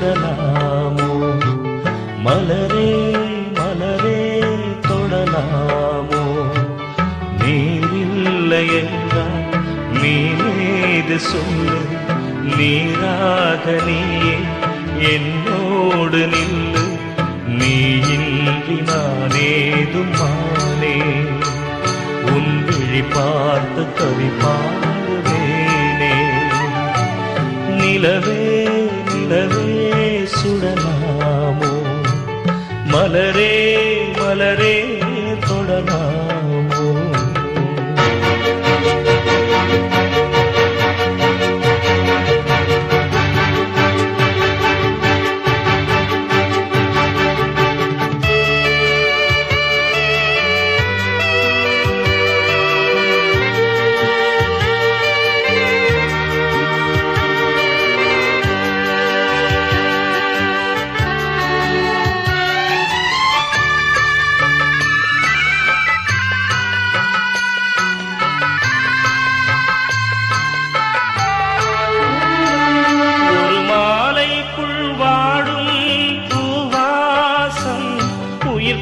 சுடலாமோ மலரே மலரே தொடலாமோ நீரில்லை என்றால் நீ மீது சொல்லு நீராக நீயே என்னோடு நில்லு நீ இன்றி நானேதும் மானே உன் விழி பார்த்து கவி பாடுவேனே நிலவே நிலவே சுடலாமோ மலரே மலரே தொடலாமோ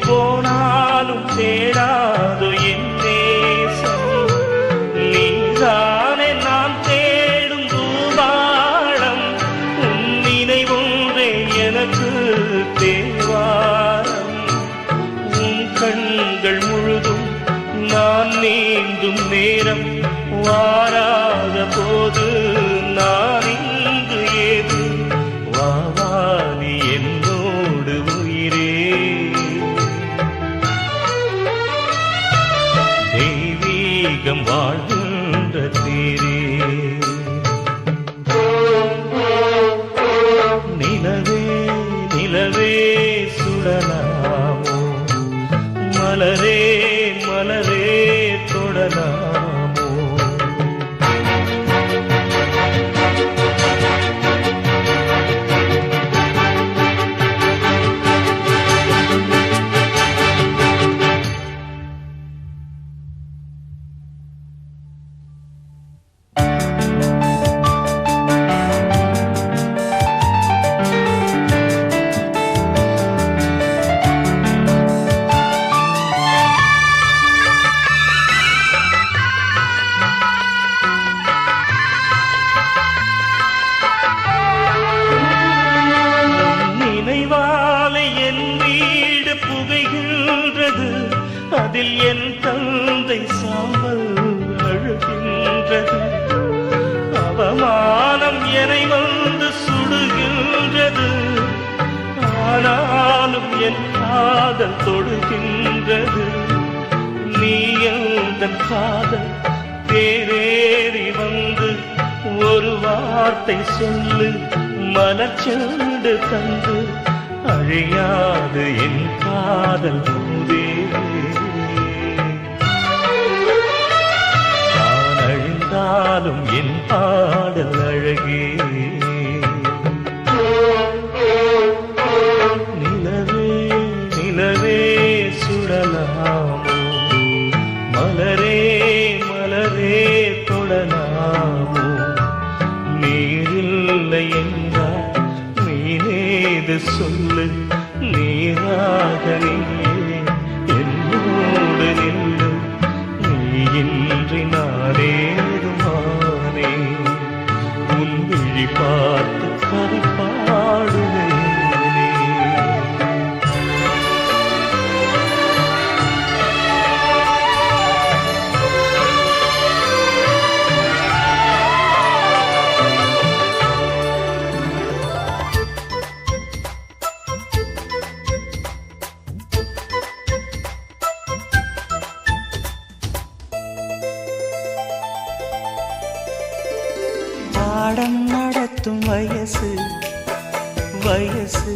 போனாலும் தேடாது என் தேசம் நீதானே நாம் தேடும் தூபாளம் உன் நினைவொன்றே எனக்கு தேவாரம் உன் கண்கள் முழுதும் நான் நீந்தும் நேரம் வாராத போது நான் இங்கு ஏது வாவானி என்னோடு உயிரே தெய்வீகம் வாழ்கின்ற தீரே நிலவே நிலவே சுடலாமோ மலரே மலரே தொடலாமோ அதில் என் தந்தை சாம்பல் அழுகின்றது அவமானம் என்னை வந்து சுடுகின்றது ஆனாலும் என் காதல் தொடுகின்றது நீ எந்தன் காதல் தேரேறி வந்து ஒரு வார்த்தை சொல்லு மலச்செண்டு தந்து அழியாது என் காதல் பூவே நான் அழிந்தாலும் என் பாடல் அழகே நிலவே நிலவே சுடலாமோ மலரே மலரே தொடலாமோ நீரில்லை என்றால் மீனேது சொல்லு நீராக நீயே என்னோடு நில்லு நீ இன்றி நானேதுமானே உன் விழி பார்த்து கவி பாடுவேனே பாடம் நடத்தும் வயசு வயசு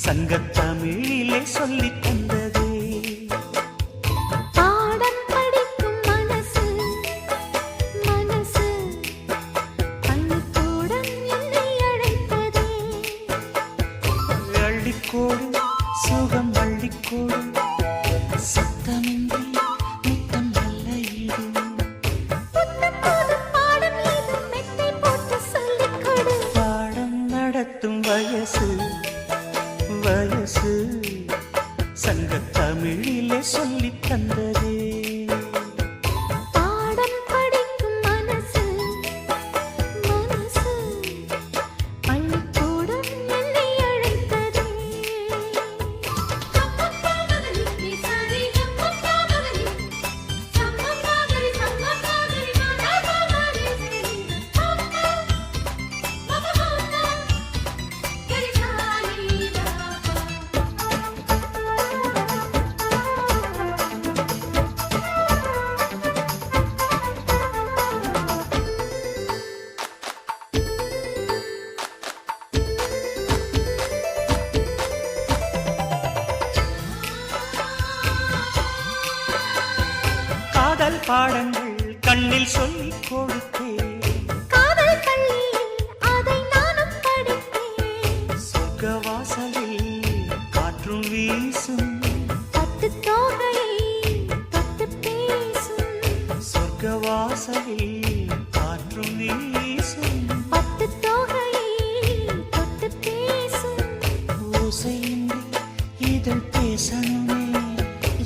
சங்கத்தமிழிலே சொல்லித் தந்ததே பாடம் படிக்கும் மனசு மனசு பள்ளிக்கூடம் என்னை அழைத்ததே அள்ளிக்கோடு சுகம் அள்ளிக்கோடு சத்தமின்றி முத்தம் நல்ல ஈடு புத்தம் புது பாடம் ஏதும் மெத்தை போட்டு சொல்லிக் கொடு பாடம் நடத்தும் வயசு வயசு சங்கத் தமிழிலே சொல்லித் தந்ததே பாடம் படிக்கும் மனசு மனசு பள்ளிக்கூடம் என்னை அழைத்ததே காதல் பாடங்கள் கண்ணில் சொல்லிக் கொடுத்தேன் காதல் பள்ளியில் அதை நானும் படித்தேன் சொர்க்க வாசலில் காற்றும் வீசும் பட்டு தோகையை தொட்டு பேசும் சொர்க்க வாசலில் காற்றும் வீசும் பட்டு தோகையை தொட்டு பேசும் ஓசையின்றி இதழ் பேசணுமே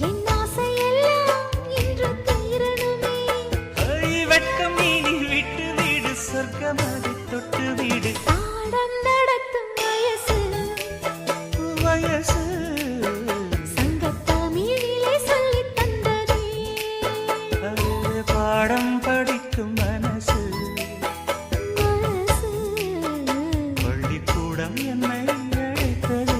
என் ஆசையெல்லாம் இன்று தீரணுமே வெட்கம் நீ விட்டு வீடு சொர்க்கமதை தொட்டு வீடு பாடம் நடத்தும் வயசு வயசு சங்கத் தமிழிலே சொல்லித் தந்ததே பாடம் படிக்கும் மனசு மனசு பள்ளிக்கூடம் என்னை அழைத்ததே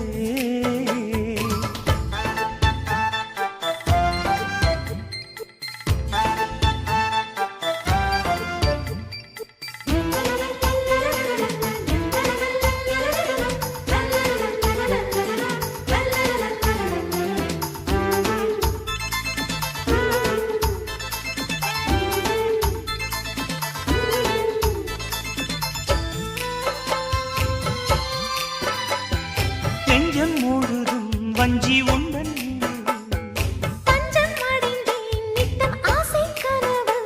நெஞ்சம் முழுதும் வஞ்சி உண்டன் பஞ்சம் அடைந்தேன் நித்தம் ஆசை கனவு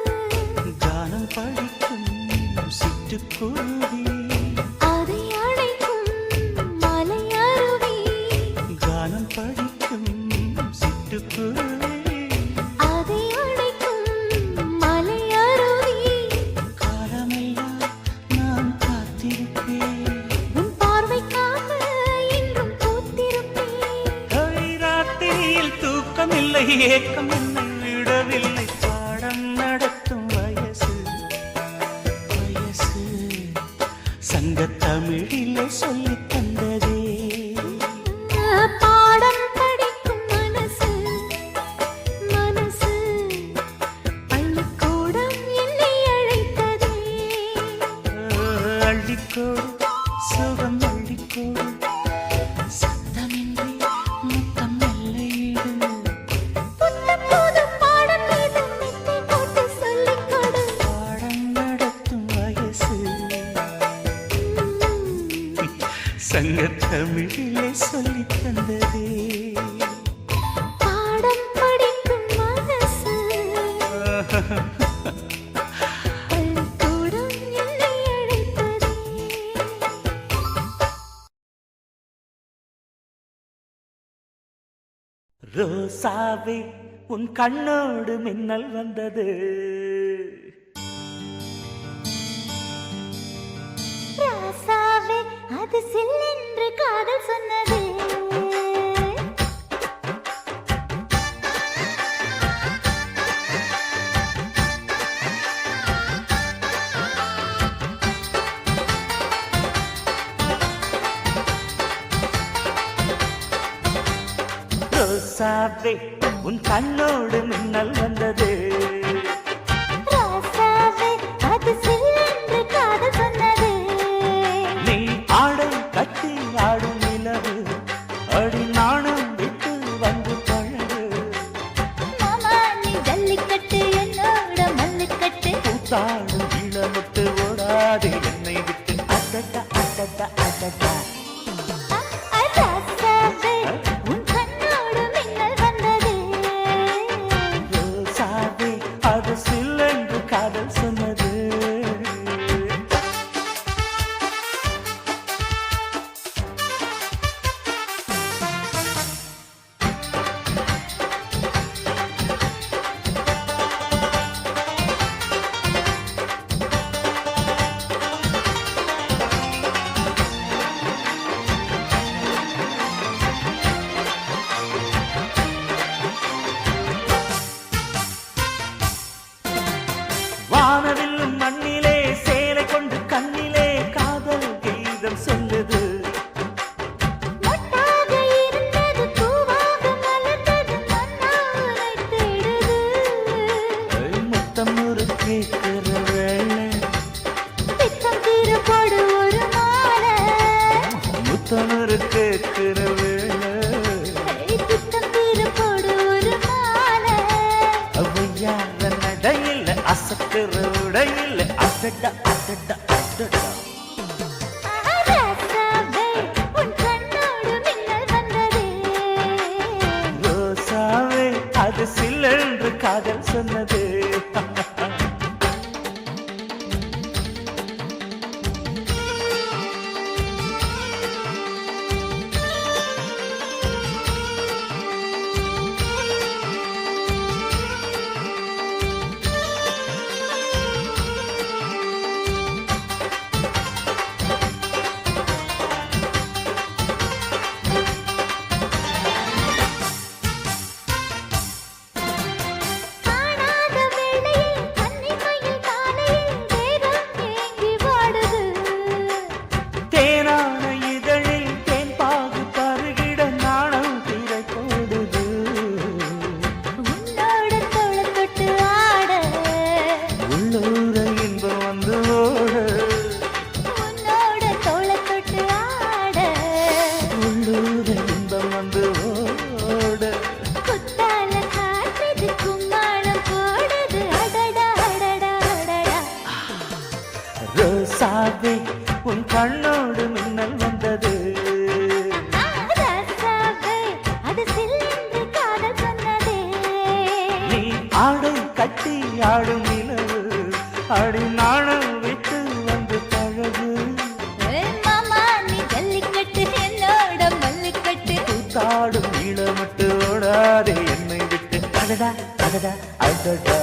கானம் படிக்கும் சிட்டுக்குருவி அதை அழைக்கும் மலை அருவி கானம் படிக்கும் சிட்டுக்குருவி அதை அழைக்கும் மலை அருவி காலமெல்லாம் நான் காத்திருப்பேன் உன் பார்வைக்காக என்றும் பூத்திருப்பேன் ராத்திரியில் தூக்கமில்லை ஏக்கம் என்னை விடவில்லை பாடம் நடத்தும் வயசு வயசு சங்கத் தமிழிலே சொல்லித் தந்ததே பாடம் படிக்கும் மனசு மனசு பள்ளிக்கூடம் என்னை அழைத்ததே அள்ளிக்கோடு சுகம் அள்ளிக்கோடு சத்தமின்றி முத்தம் மெல்லையிடு புத்தம் புதும் பாடம் மீது மெத்தை போட்டு சொல்லிக் கொடு பாடம் நடத்தும் வயசு சங்கத் தமிழிலே சொல்லித் தந்ததே பாடம் படிக்கும் மனசு பள்ளிக்கூடம் என்னை அழைத்ததே ரோசாவே உன் கண்ணோடு மின்னல் வந்தது ராசாவே அது சில்லென்று காதல் சொன்னது ரோசாவே உன் கண்ணோடு மின்னல் வந்தது ராசாவே அது சில்லென்று காதல் சொன்னது நீ ஆடை கட்டி ஆடும் நிலவு அடி நாணம் விட்டு வந்து பழகு மாமா நீ ஜல்லிக்கட்டு என்னோட மல்லுக்கட்டு கூத்தாடும் இளமுட்டு ஓடாது என்னை விட்டு அடடா அடடா அடடா ராசாவே உன் கண்ணோடு மின்னல் வந்தது ரோசாவே புத்தனரு கேட்கிற வேளை புத்தம்பூரு போடு ஒரு மாலை அவையார நடையில் அசக்கிற உடையில் அசட அசட அசட ராசாவே உன் கண்ணோடு மின்னல் வந்ததே ரோசாவே அது சில்லென்று காதல் சொன்னது காணாத வேளையில் கன்னிமையில் காலையில் தேகம் ஏங்கி வாடுது தேனான இதழில் தேன் பாகு பருகிட நாணம் திரை போடுது உன்னோட தோளை தொட்டு ஆட உள்ளூர இன்பம் வந்து ஓட உன்னோட தோளை தொட்டு ஆட உள்ளூர இன்பம் வந்து ஓட குத்தால காற்றுது கும்மாளம் போடுது அடடா அடடா அடடா ரோசாவே உன் கண்ணோடு மின்னல் வந்தது ராசாவே அது சில்லென்று காதல் சொன்னதே நீ ஆடை கட்டி ஆடும் நிலவு அடி நாணம் விட்டு வந்து பழகு மாமா நீ ஜல்லிக்கட்டு என்னோட மல்லிக்கட்டு கூத்தாடும் இளமட்டு ஓடாதே என்னை விட்டு அடடா அடடா அடடா